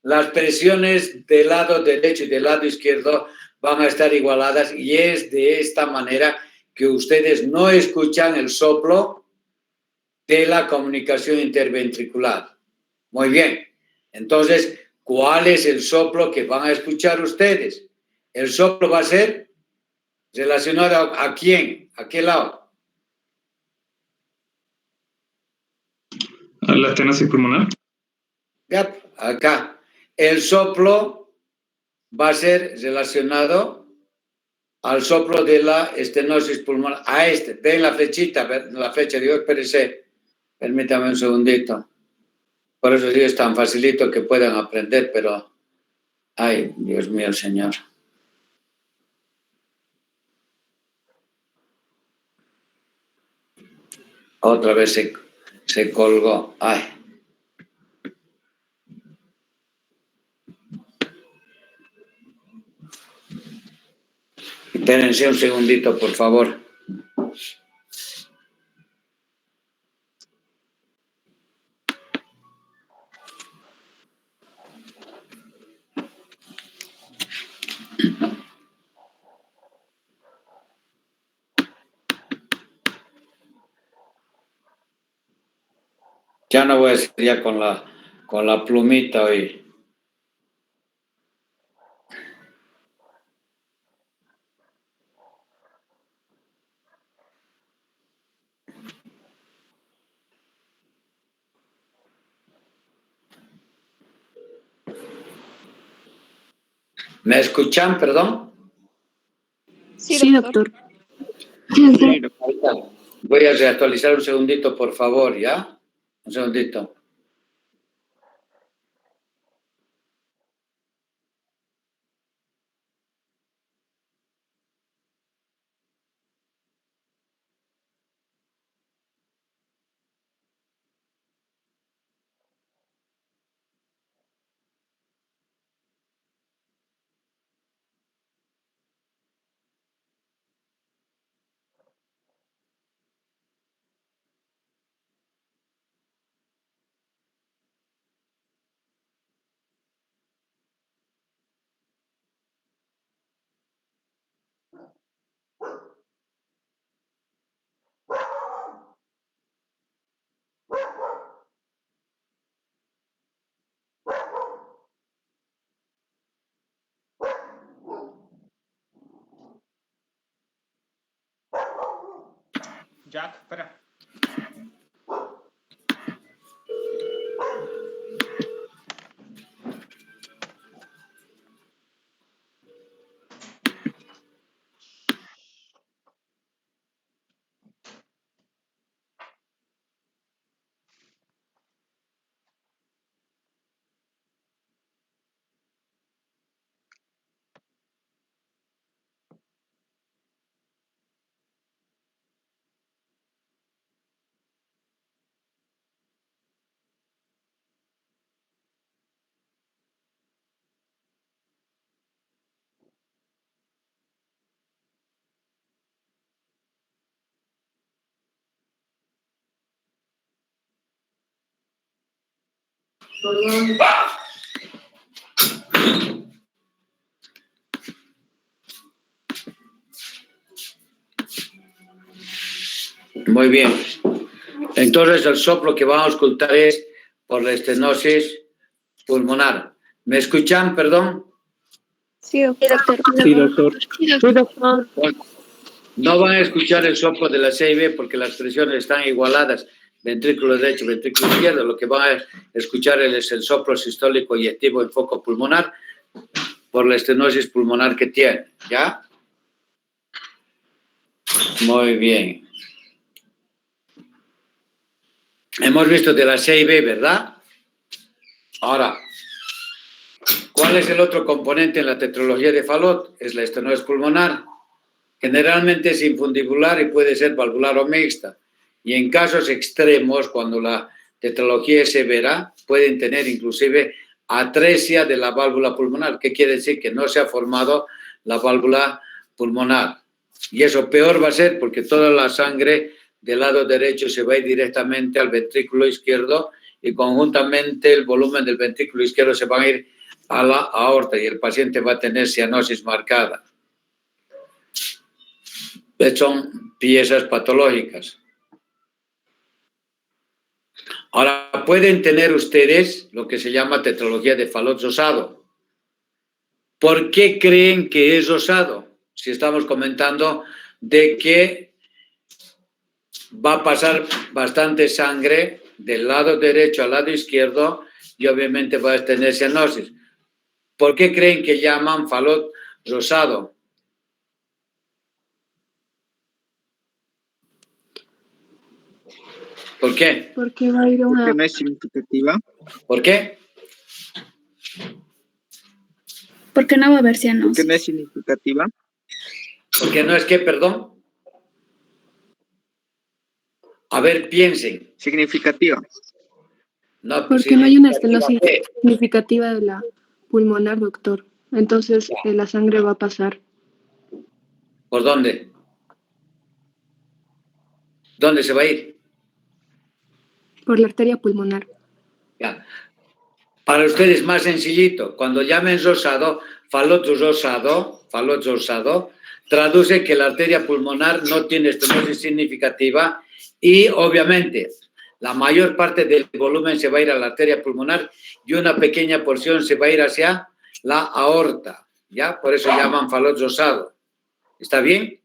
las presiones del lado derecho y del lado izquierdo van a estar igualadas y es de esta manera que ustedes no escuchan el soplo de la comunicación interventricular. Muy bien. Entonces, ¿cuál es el soplo que van a escuchar ustedes? El soplo va a ser relacionado ¿a quién? ¿A qué lado? ¿A la estenosis pulmonar? Ya, acá. El soplo va a ser relacionado al soplo de la estenosis pulmonar. A este. Ven la flechita, la flecha. Digo, espérese. Permítame un segundito. Por eso digo, es tan facilito que puedan aprender, pero... Ay, Dios mío, Señor. Otra vez se colgó. Ay. Espérense un segundito, por favor. Ya no voy a seguir ya con la plumita hoy. ¿Me escuchan, perdón? Sí, doctor. Sí, doctor. Voy a reactualizar un segundito, por favor, ¿ya? Un segundito. Jack, espera. Muy bien. Entonces el soplo que vamos a escuchar es por la estenosis pulmonar. ¿Me escuchan, perdón? Sí, doctor. Sí, doctor. Sí, doctor. No van a escuchar el soplo de la CIB porque las presiones están igualadas, ventrículo derecho, ventrículo izquierdo. Lo que van a escuchar es el soplo sistólico y activo en foco pulmonar por la estenosis pulmonar que tiene, ¿ya? Muy bien. Hemos visto de la CIB, ¿verdad? Ahora, ¿cuál es el otro componente en la tetralogía de Fallot? Es la estenosis pulmonar. Generalmente es infundibular y puede ser valvular o mixta. Y en casos extremos, cuando la tetralogía es severa, pueden tener inclusive atresia de la válvula pulmonar. ¿Qué quiere decir? Que no se ha formado la válvula pulmonar. Y eso peor va a ser porque toda la sangre del lado derecho se va a ir directamente al ventrículo izquierdo y conjuntamente el volumen del ventrículo izquierdo se va a ir a la aorta y el paciente va a tener cianosis marcada. Son piezas patológicas. Ahora, pueden tener ustedes lo que se llama tetralogía de Fallot osado. ¿Por qué creen que es osado? Si estamos comentando de que va a pasar bastante sangre del lado derecho al lado izquierdo y obviamente va a tener cianosis. ¿Por qué creen que llaman Fallot osado? ¿Por qué? Porque va a ir una... Porque no es significativa. ¿Por qué? Porque no va a haber cianos. Porque no es significativa. Porque no es que, perdón. A ver, piensen. Significativa. No, Porque no hay una estenosis significativa de la pulmonar, doctor. Entonces la sangre va a pasar. ¿Por dónde? ¿Dónde se va a ir? Por la arteria pulmonar. Ya. Para ustedes más sencillito. Cuando llamen osado, Fallot osado, traduce que la arteria pulmonar no tiene estenosis significativa y obviamente la mayor parte del volumen se va a ir a la arteria pulmonar y una pequeña porción se va a ir hacia la aorta, ¿ya? Por eso llaman Fallot osado. ¿Está bien?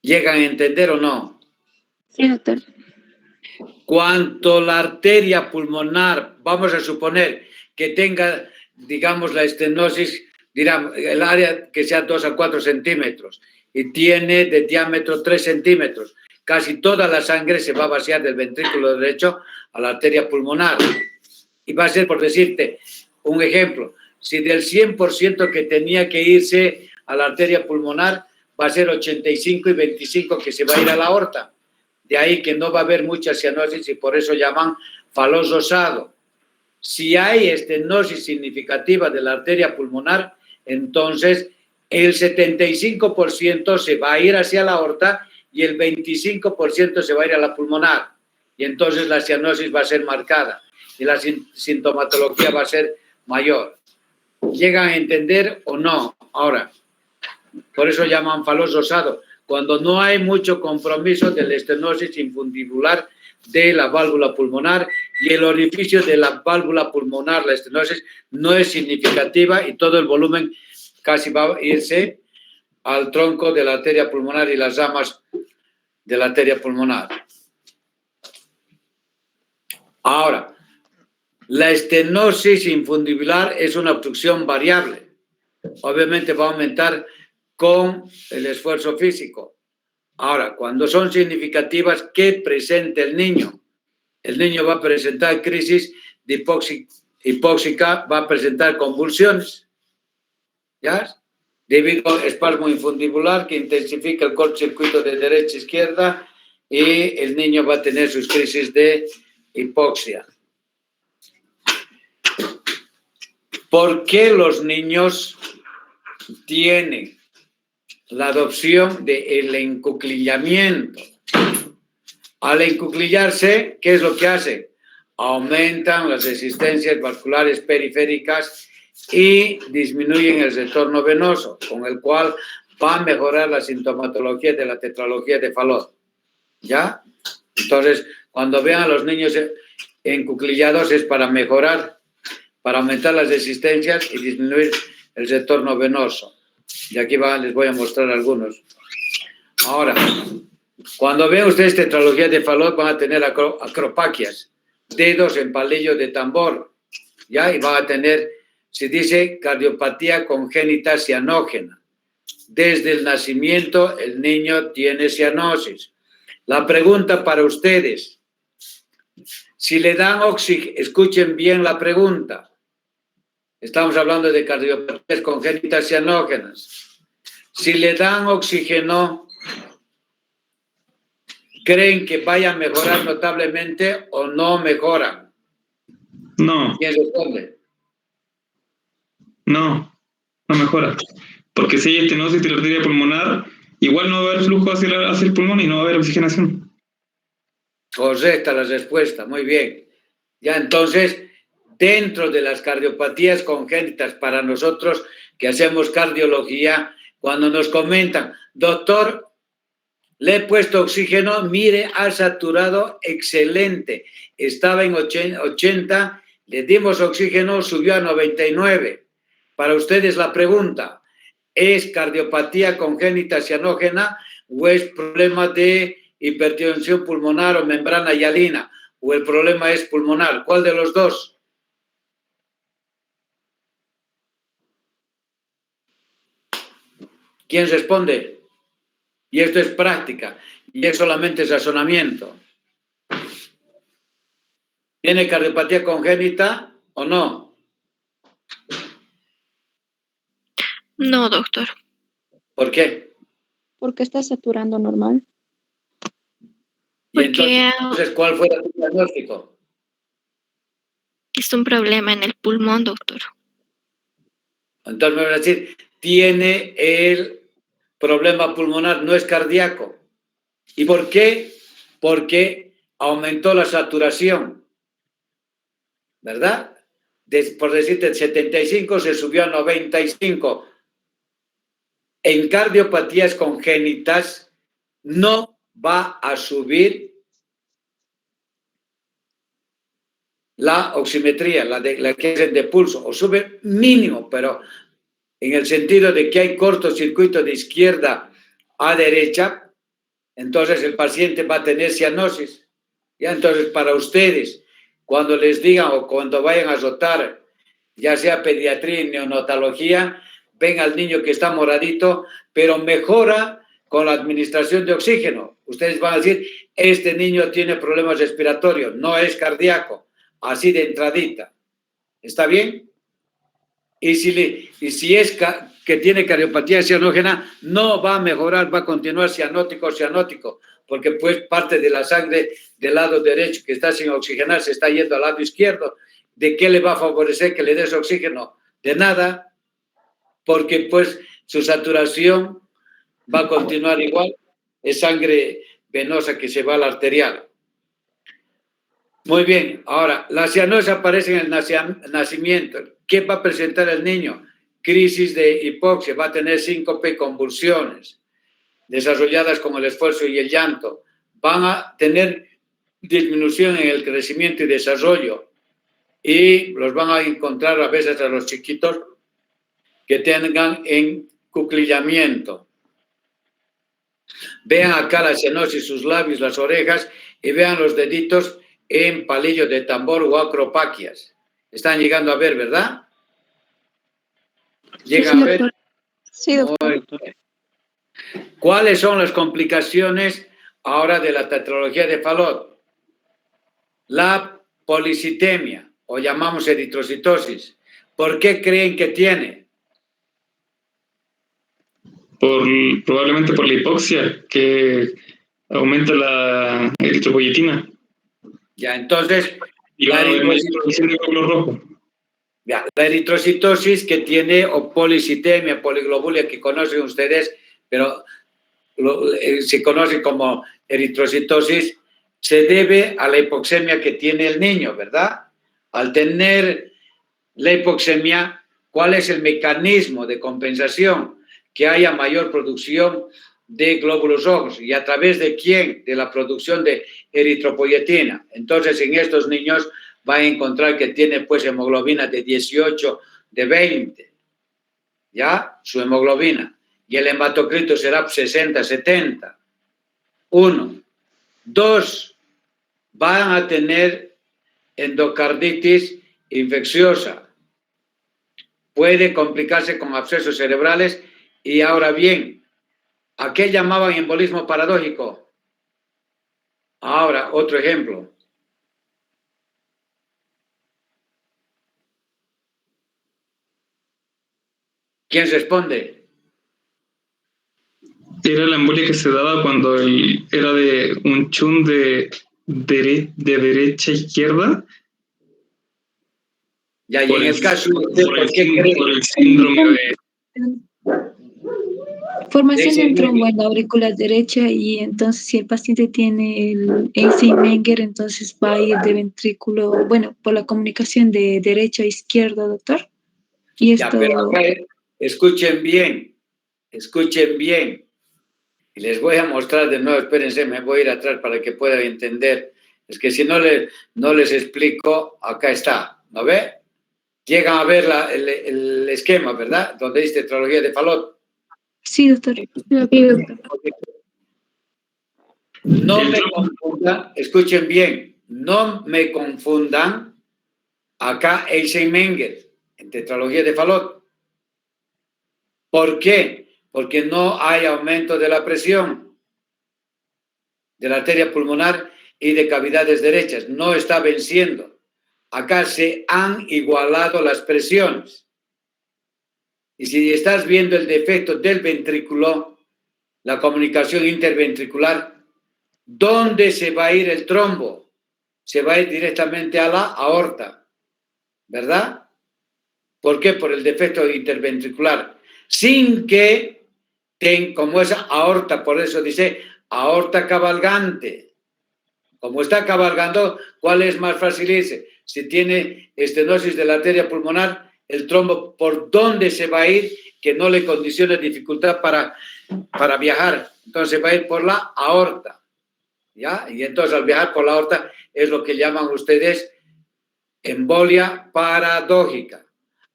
¿Llegan a entender o no? Sí, doctor. Cuanto la arteria pulmonar, vamos a suponer que tenga, digamos, la estenosis, dirán, el área que sea 2 a 4 centímetros y tiene de diámetro 3 centímetros, casi toda la sangre se va a vaciar del ventrículo derecho a la arteria pulmonar. Y va a ser, por decirte, un ejemplo, si del 100% que tenía que irse a la arteria pulmonar, va a ser 85 y 25 que se va a ir a la aorta. De ahí que no va a haber mucha cianosis y por eso llaman Fallot osado. Si hay estenosis significativa de la arteria pulmonar, entonces el 75% se va a ir hacia la aorta y el 25% se va a ir a la pulmonar. Y entonces la cianosis va a ser marcada y la sintomatología va a ser mayor. ¿Llegan a entender o no? Ahora, por eso llaman Fallot osado. Cuando no hay mucho compromiso de la estenosis infundibular de la válvula pulmonar y el orificio de la válvula pulmonar, la estenosis, no es significativa y todo el volumen casi va a irse al tronco de la arteria pulmonar y las ramas de la arteria pulmonar. Ahora, la estenosis infundibular es una obstrucción variable. Obviamente va a aumentar con el esfuerzo físico. Ahora, cuando son significativas, ¿qué presenta el niño? El niño va a presentar crisis de hipóxica, va a presentar convulsiones, ¿ya? Debido al espasmo infundibular que intensifica el cortocircuito de derecha a izquierda y el niño va a tener sus crisis de hipoxia. ¿Por qué los niños tienen la adopción del encuclillamiento? Al encuclillarse, ¿qué es lo que hace? Aumentan las resistencias vasculares periféricas y disminuyen el retorno venoso, con el cual va a mejorar la sintomatología de la tetralogía de Fallot. ¿Ya? Entonces, cuando vean a los niños encuclillados es para mejorar, para aumentar las resistencias y disminuir el retorno venoso. Y aquí les voy a mostrar algunos. Ahora, cuando vean ustedes tetralogía de Fallot van a tener acropaquias, dedos en palillo de tambor, ¿ya? Y van a tener, se dice, cardiopatía congénita cianógena. Desde el nacimiento el niño tiene cianosis. La pregunta para ustedes, si le dan oxígeno, escuchen bien la pregunta. Estamos hablando de cardiopatías congénitas cianógenas. Si le dan oxígeno, ¿creen que vaya a mejorar notablemente o no mejoran? No. ¿Quién responde? No mejora. Porque si hay estenosis de la arteria pulmonar, igual no va a haber flujo hacia el pulmón y no va a haber oxigenación. Correcta la respuesta, muy bien. Ya entonces, dentro de las cardiopatías congénitas, para nosotros que hacemos cardiología, cuando nos comentan, doctor, le he puesto oxígeno, mire, ha saturado, excelente. Estaba en 80, le dimos oxígeno, subió a 99. Para ustedes la pregunta, ¿es cardiopatía congénita cianógena o es problema de hipertensión pulmonar o membrana hialina? ¿O el problema es pulmonar? ¿Cuál de los dos? ¿Quién responde? Y esto es práctica, y es solamente razonamiento. ¿Tiene cardiopatía congénita o no? No, doctor. ¿Por qué? Porque está saturando normal. Y Porque entonces, ¿cuál fue el diagnóstico? es un problema en el pulmón, doctor. Entonces me van a decir, tiene el problema pulmonar, no es cardíaco. ¿Y por qué? Porque aumentó la saturación, ¿verdad? Por decirte, 75 se subió a 95. En cardiopatías congénitas no va a subir la oximetría, la que es de pulso, o sube mínimo, pero en el sentido de que hay cortocircuito de izquierda a derecha, entonces el paciente va a tener cianosis. Ya, entonces, para ustedes, cuando les digan o cuando vayan a rotar, ya sea pediatría y neonatología, ven al niño que está moradito, pero mejora con la administración de oxígeno. Ustedes van a decir, este niño tiene problemas respiratorios, no es cardíaco, así de entradita. ¿Está bien? Y si es que tiene cardiopatía cianógena, no va a mejorar, va a continuar cianótico, porque pues parte de la sangre del lado derecho que está sin oxigenar se está yendo al lado izquierdo. ¿De qué le va a favorecer que le des oxígeno? De nada, porque pues su saturación va a continuar igual, es sangre venosa que se va a la arterial. Muy bien, ahora, la cianosis aparece en el nacimiento. ¿Qué va a presentar el niño? Crisis de hipoxia, va a tener síncope, convulsiones, desarrolladas con el esfuerzo y el llanto. Van a tener disminución en el crecimiento y desarrollo. Y los van a encontrar a veces a los chiquitos que tengan encuclillamiento. Vean acá la cianosis, sus labios, las orejas, y vean los deditos en palillo de tambor o acropaquias. Están llegando a ver, ¿verdad? ¿Llegan a ver? doctor. Sí, doctor. ¿Cuáles son las complicaciones ahora de la tetralogía de Fallot? La policitemia, o llamamos eritrocitosis. ¿Por qué creen que tiene? Probablemente por la hipoxia, que aumenta la eritropoyetina. Ya, entonces, Y va a haber más producción de glóbulo rojo. ya, la eritrocitosis que tiene, o policitemia, poliglobulia, que conocen ustedes, pero se conoce como eritrocitosis, se debe a la hipoxemia que tiene el niño, ¿verdad? Al tener la hipoxemia, ¿cuál es el mecanismo de compensación? Que haya mayor producción de glóbulos rojos. ¿Y a través de quién? De la producción de eritropoyetina. Entonces, en estos niños va a encontrar que tiene pues hemoglobina de 18, de 20, ¿ya? Su hemoglobina. Y el hematocrito será 60, 70. 1. 2. Van a tener endocarditis infecciosa. Puede complicarse con abscesos cerebrales. Y ahora bien, ¿a qué llamaban embolismo paradójico? Ahora, otro ejemplo. ¿Quién responde? Era la embolia que se daba cuando era de un chun de derecha a izquierda. Ya, y en el caso de por el síndrome de... Formación de un Sí. trombo en la aurícula derecha y entonces si el paciente tiene el Eisenmenger, entonces va a ir de ventrículo, bueno, por la comunicación de derecho a izquierdo, doctor. Y Ya, esto... pero acá, escuchen bien. Y les voy a mostrar de nuevo, espérense, me voy a ir atrás para que puedan entender. Es que si no les explico, acá está, ¿no ve? Llegan a ver el esquema, ¿verdad? Donde dice tetralogía de Fallot. Sí, doctor. No me confundan, escuchen bien, no me confundan acá Eisenmenger, en tetralogía de Fallot. ¿Por qué? Porque no hay aumento de la presión de la arteria pulmonar y de cavidades derechas. No está venciendo. Acá se han igualado las presiones. Y si estás viendo el defecto del ventrículo, la comunicación interventricular, ¿dónde se va a ir el trombo? Se va a ir directamente a la aorta, ¿verdad? ¿Por qué? Por el defecto interventricular. Sin que como esa aorta, por eso dice aorta cabalgante. Como está cabalgando, ¿cuál es más fácil irse? Si tiene estenosis de la arteria pulmonar, el trombo, ¿por dónde se va a ir? Que no le condicione dificultad para viajar. Entonces va a ir por la aorta, ¿ya? Y entonces al viajar por la aorta es lo que llaman ustedes embolia paradójica.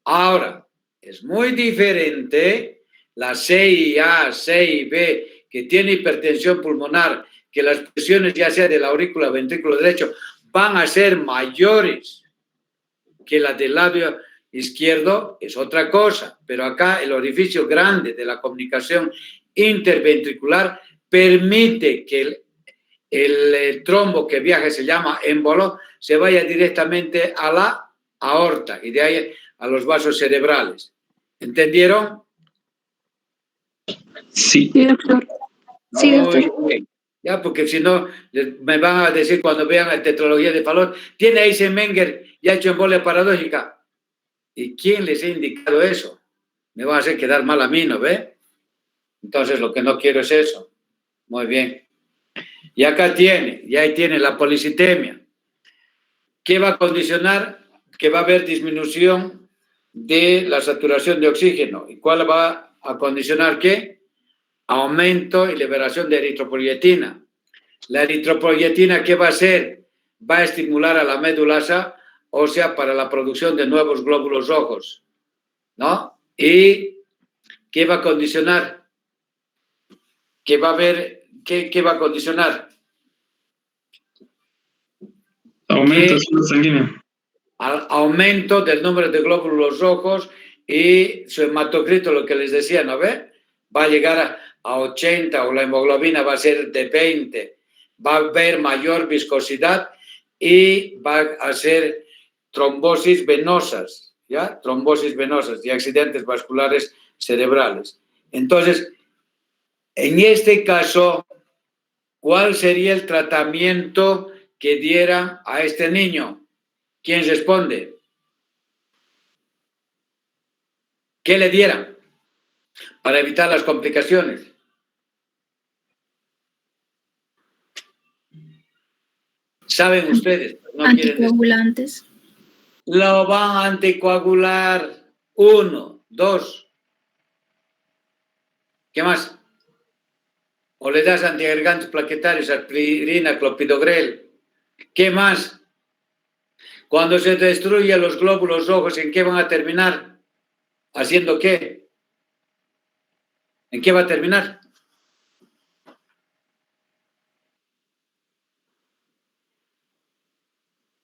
Ahora, es muy diferente la CIA, CIB, que tiene hipertensión pulmonar, que las presiones ya sea de la aurícula, ventrículo derecho, van a ser mayores que las del labio izquierdo, es otra cosa. Pero acá el orificio grande de la comunicación interventricular permite que el trombo que viaja, se llama émbolo, se vaya directamente a la aorta y de ahí a los vasos cerebrales. ¿Entendieron? Sí. Sí, doctor. Sí, doctor. Muy bien. Ya, porque si no, me van a decir cuando vean la tetralogía de Fallot, ¿tiene Eisenmenger y ha hecho embolia paradójica? ¿Y quién les ha indicado eso? Me van a hacer quedar mal a mí, ¿no ve? Entonces, lo que no quiero es eso. Muy bien. Y acá y ahí tiene la policitemia. ¿Qué va a condicionar? Que va a haber disminución de la saturación de oxígeno. ¿Y cuál va a condicionar qué? Aumento y liberación de eritropoyetina. La eritropoyetina, ¿qué va a hacer? Va a estimular a la médula ósea para la producción de nuevos glóbulos rojos, ¿no? ¿Y qué va a condicionar? que va a haber, ¿qué va a condicionar? Aumento sanguíneo. Aumento del número de glóbulos rojos y su hematocrito, lo que les decía, ¿no ve? Va a llegar a 80 o la hemoglobina va a ser de 20, va a haber mayor viscosidad y va a ser trombosis venosas, ¿ya? Trombosis venosas y accidentes vasculares cerebrales. Entonces, en este caso, ¿cuál sería el tratamiento que diera a este niño? ¿Quién responde? ¿Qué le dieran para evitar las complicaciones? ¿Saben ustedes? No Anticoagulantes. Lo van a anticoagular. 1, 2. ¿Qué más? O le das antiagregantes plaquetarios, aspirina, clopidogrel. ¿Qué más? Cuando se destruyen los glóbulos rojos, ¿en qué van a terminar? ¿Haciendo qué? ¿En qué va a terminar?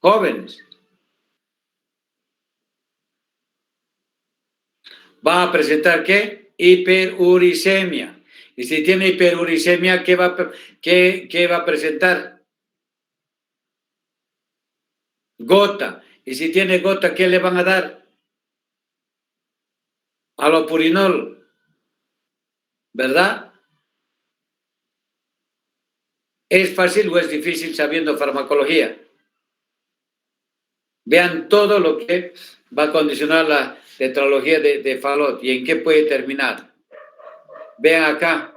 Jóvenes. Va a presentar ¿qué? Hiperuricemia. Y si tiene hiperuricemia, ¿qué va a presentar? Gota. Y si tiene gota, ¿qué le van a dar? Alopurinol. ¿Verdad? ¿Es fácil o es difícil sabiendo farmacología? Vean todo lo que va a condicionar la tetralogía de Fallot y en qué puede terminar. Vean acá.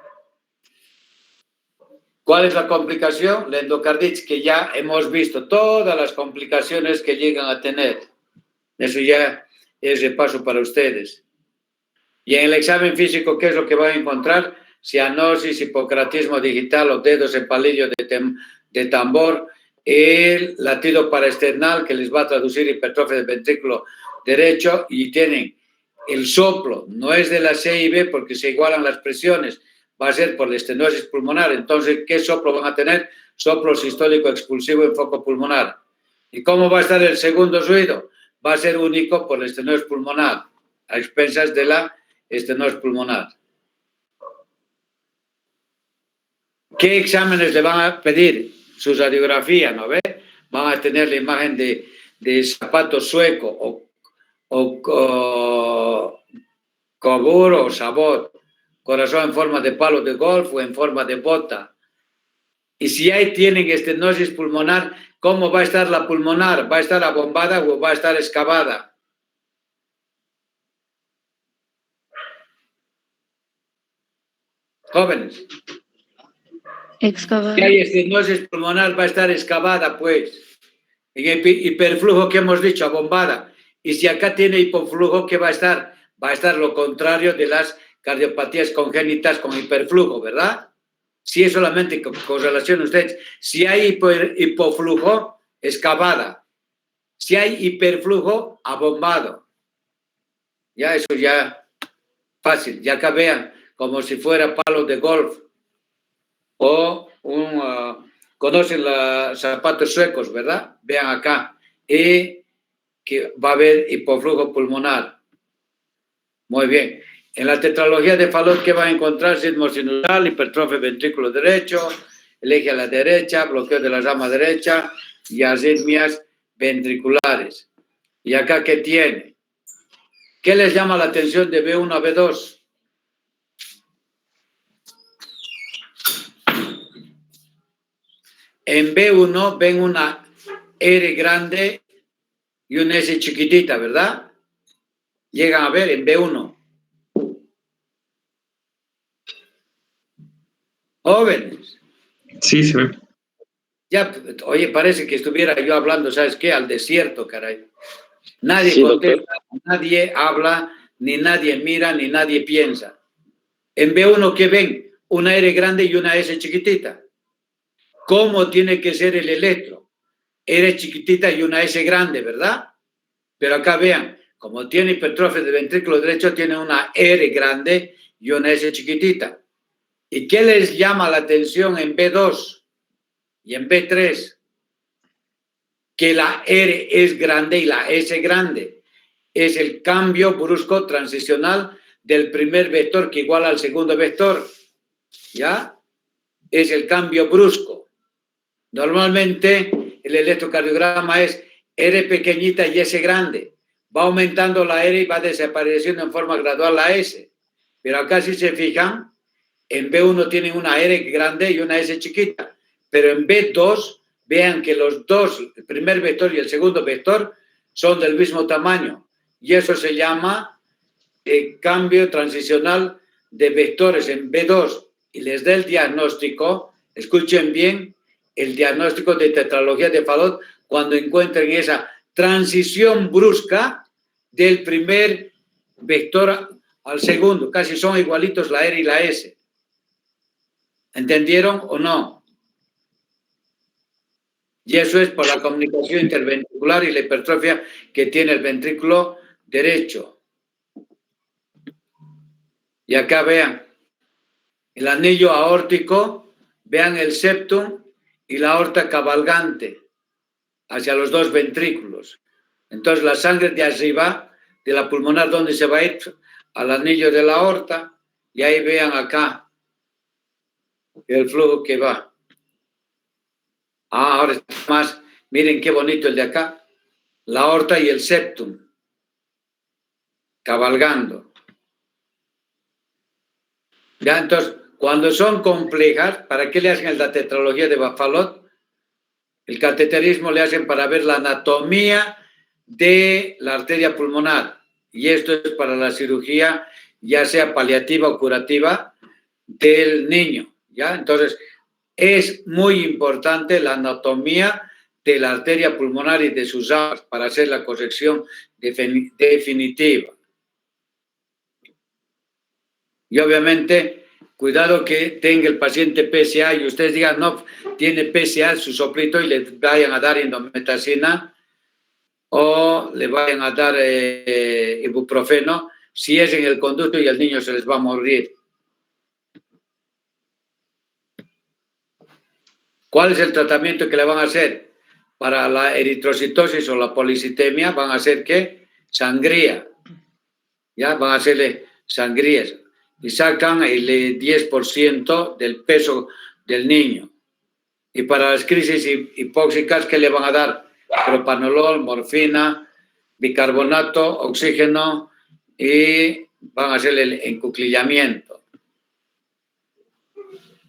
¿Cuál es la complicación? La endocarditis, que ya hemos visto todas las complicaciones que llegan a tener. Eso ya es repaso para ustedes. Y en el examen físico, ¿qué es lo que van a encontrar? Cianosis, hipocratismo digital o dedos en palillo de tambor, el latido paraesternal que les va a traducir hipertrofia del ventrículo derecho y tienen el soplo, no es de la CIB porque se igualan las presiones, va a ser por la estenosis pulmonar. Entonces, ¿qué soplo van a tener? Soplo sistólico expulsivo en foco pulmonar. ¿Y cómo va a estar el segundo ruido? Va a ser único por la estenosis pulmonar, a expensas de la estenosis pulmonar. ¿Qué exámenes le van a pedir? Su radiografía, ¿no ve? Van a tener la imagen de zapato sueco o coguro o sabot, corazón en forma de palo de golf o en forma de bota. Y si ahí tienen estenosis pulmonar, ¿cómo va a estar la pulmonar? ¿Va a estar abombada o va a estar excavada? Jóvenes. Excavada. Si hay estenosis pulmonar, va a estar excavada, pues. En el hiperflujo que hemos dicho, abombada. Y si acá tiene hipoflujo, ¿qué va a estar? Va a estar lo contrario de las cardiopatías congénitas con hiperflujo, ¿verdad? Si es solamente con relación a ustedes. Si hay hipoflujo, excavada. Si hay hiperflujo, abombado. Ya, eso ya fácil. Ya acá vean, como si fuera palo de golf. O conocen los zapatos suecos, ¿verdad? Vean acá. Y que va a haber hipoflujo pulmonar. Muy bien. En la tetralogía de Fallot, ¿qué va a encontrar? Sismo sinusal, hipertrofia ventrículo derecho, eje a la derecha, bloqueo de la rama derecha y arritmias ventriculares. ¿Y acá qué tiene? ¿Qué les llama la atención de B1 a B2? En B1 ven una R grande y una S chiquitita, ¿verdad? Llegan a ver en B1. Jóvenes. Sí, se ve. Ya, oye, parece que estuviera yo hablando, ¿sabes qué? Al desierto, caray. Nadie Sí, contesta, nadie habla, ni nadie mira, ni nadie piensa. En B1, ¿qué ven? Una R grande y una S chiquitita. ¿Cómo tiene que ser el electro? R chiquitita y una S grande, ¿verdad? Pero acá vean, como tiene hipertrofia del ventrículo derecho, tiene una R grande y una S chiquitita. ¿Y qué les llama la atención en B2 y en B3? Que la R es grande y la S grande. Es el cambio brusco transicional del primer vector que iguala al segundo vector. ¿Ya? Es el cambio brusco. Normalmente el electrocardiograma es R pequeñita y S grande. Va aumentando la R y va desapareciendo en forma gradual la S. Pero acá si se fijan, en B1 tienen una R grande y una S chiquita. Pero en B2, vean que los dos, el primer vector y el segundo vector, son del mismo tamaño. Y eso se llama cambio transicional de vectores en B2. Y les da el diagnóstico, escuchen bien, el diagnóstico de tetralogía de Fallot cuando encuentren esa transición brusca del primer vector al segundo. Casi son igualitos la R y la S. ¿Entendieron o no? Y eso es por la comunicación interventricular y la hipertrofia que tiene el ventrículo derecho. Y acá vean, el anillo aórtico, vean el septum y la aorta cabalgante hacia los dos ventrículos. Entonces la sangre de arriba, de la pulmonar, ¿dónde se va a ir? Al anillo de la aorta, y ahí vean acá el flujo que va. Ahora está más, miren qué bonito el de acá, la aorta y el septum, cabalgando. Ya, entonces, cuando son complejas, ¿para qué le hacen la tetralogía de Fallot? El cateterismo le hacen para ver la anatomía de la arteria pulmonar. Y esto es para la cirugía, ya sea paliativa o curativa, del niño. ¿Ya? Entonces, es muy importante la anatomía de la arteria pulmonar y de sus aguas para hacer la corrección definitiva. Y obviamente, cuidado que tenga el paciente PSA y ustedes digan, no, tiene PSA, su soplito, y le vayan a dar indometacina o le vayan a dar ibuprofeno, si es en el conducto y el niño se les va a morir. ¿Cuál es el tratamiento que le van a hacer? Para la eritrocitosis o la policitemia van a hacer ¿qué? Sangría. ¿Ya? Van a hacerle sangrías. Y sacan el 10% del peso del niño. Y para las crisis hipóxicas, ¿qué le van a dar? Propanolol, morfina, bicarbonato, oxígeno y van a hacer el encuclillamiento.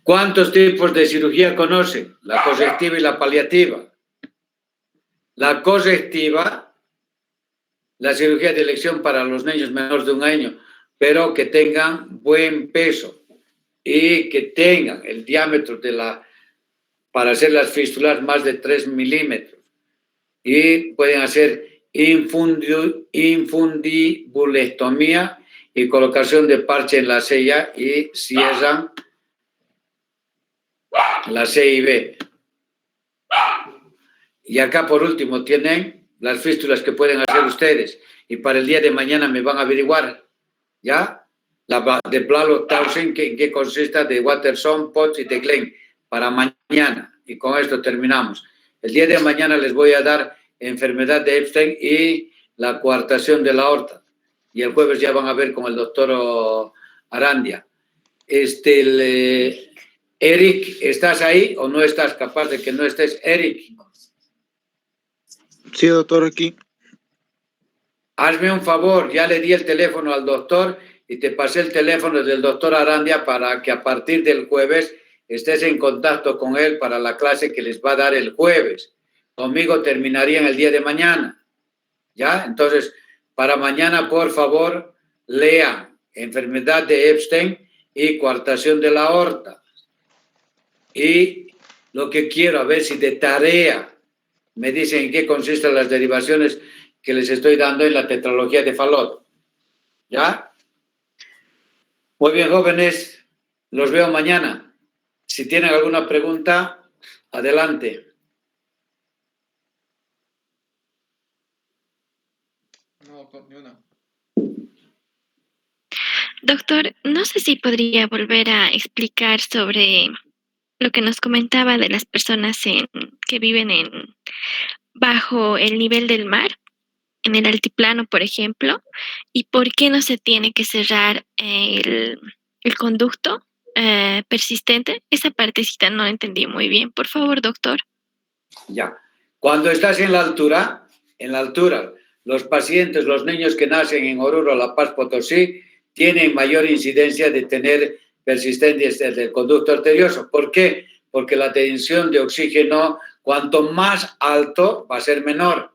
¿Cuántos tipos de cirugía conocen? La correctiva y la paliativa. La correctiva, la cirugía de elección para los niños menores de 1 año, pero que tengan buen peso y que tengan el diámetro para hacer las fístulas más de 3 milímetros. Y pueden hacer infundibulestomía y colocación de parche en la sella y cierran la C y B. Y acá por último tienen las fístulas que pueden hacer ustedes. Y para el día de mañana me van a averiguar, ¿ya? La de Blalow-Townsend, en qué consiste, de Watterson, Potts y de Glenn, para mañana. Y con esto terminamos. El día de mañana les voy a dar enfermedad de Epstein y la coartación de la aorta. Y el jueves ya van a ver con el doctor Arandia. Eric, ¿estás ahí o no estás? Capaz de que no estés, Eric. Sí, doctor, aquí. Hazme un favor, ya le di el teléfono al doctor y te pasé el teléfono del doctor Arandia para que a partir del jueves estés en contacto con él para la clase que les va a dar el jueves. Conmigo terminarían el día de mañana. ¿Ya? Entonces, para mañana, por favor, lean enfermedad de Epstein y coartación de la aorta. Y lo que quiero, a ver si de tarea me dicen en qué consisten las derivaciones que les estoy dando en la tetralogía de Fallot. ¿Ya? Muy bien, jóvenes, los veo mañana. Si tienen alguna pregunta, adelante. No, ni una. Doctor, no sé si podría volver a explicar sobre lo que nos comentaba de las personas que viven bajo el nivel del mar, en el altiplano, por ejemplo, y por qué no se tiene que cerrar el conducto persistente. Esa partecita no entendí muy bien. Por favor, doctor. Ya. Cuando estás en la altura, los pacientes, los niños que nacen en Oruro, La Paz, Potosí, tienen mayor incidencia de tener persistencia del conducto arterioso. ¿Por qué? Porque la tensión de oxígeno, cuanto más alto, va a ser menor.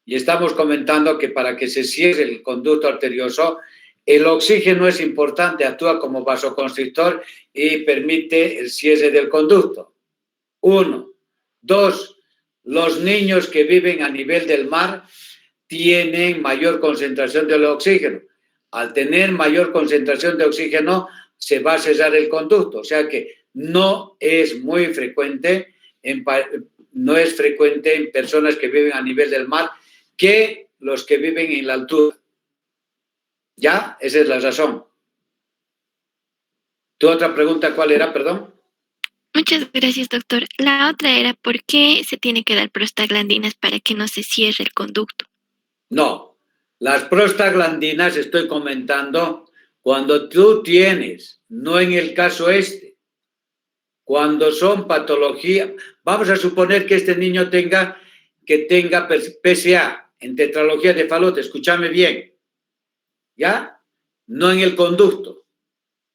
Y estamos comentando que para que se cierre el conducto arterioso, el oxígeno es importante, actúa como vasoconstrictor y permite el cierre del conducto. 1. 2. Los niños que viven a nivel del mar tienen mayor concentración de oxígeno. Al tener mayor concentración de oxígeno, se va a cerrar el conducto. O sea que no es muy frecuente en personas que viven a nivel del mar que los que viven en la altura. ¿Ya? Esa es la razón. ¿Tu otra pregunta cuál era, perdón? Muchas gracias, doctor. La otra era, ¿por qué se tiene que dar prostaglandinas para que no se cierre el conducto? No, las prostaglandinas estoy comentando cuando tú tienes, no en el caso cuando son patologías, vamos a suponer que este niño tenga PSA, en tetralogía de Fallot, escúchame bien, ¿ya? No en el conducto,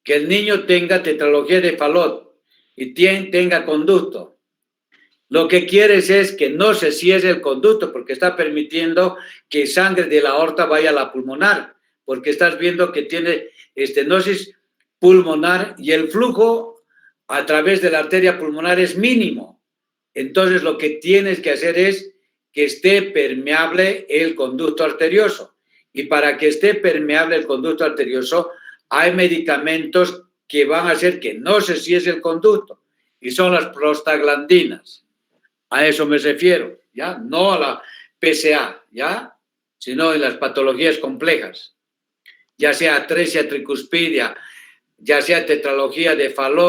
que el niño tenga tetralogía de Fallot y tenga conducto. Lo que quieres es que no se cierre el conducto porque está permitiendo que sangre de la aorta vaya a la pulmonar, porque estás viendo que tiene estenosis pulmonar y el flujo a través de la arteria pulmonar es mínimo. Entonces lo que tienes que hacer es que esté permeable el conducto arterioso. Y para que esté permeable el conducto arterioso hay medicamentos que van a hacer que no se cierre el conducto y son las prostaglandinas. A eso me refiero, ¿ya? No a la PSA, ¿ya? Sino en las patologías complejas, ya sea atresia tricuspidia, ya sea tetralogía de Fallot,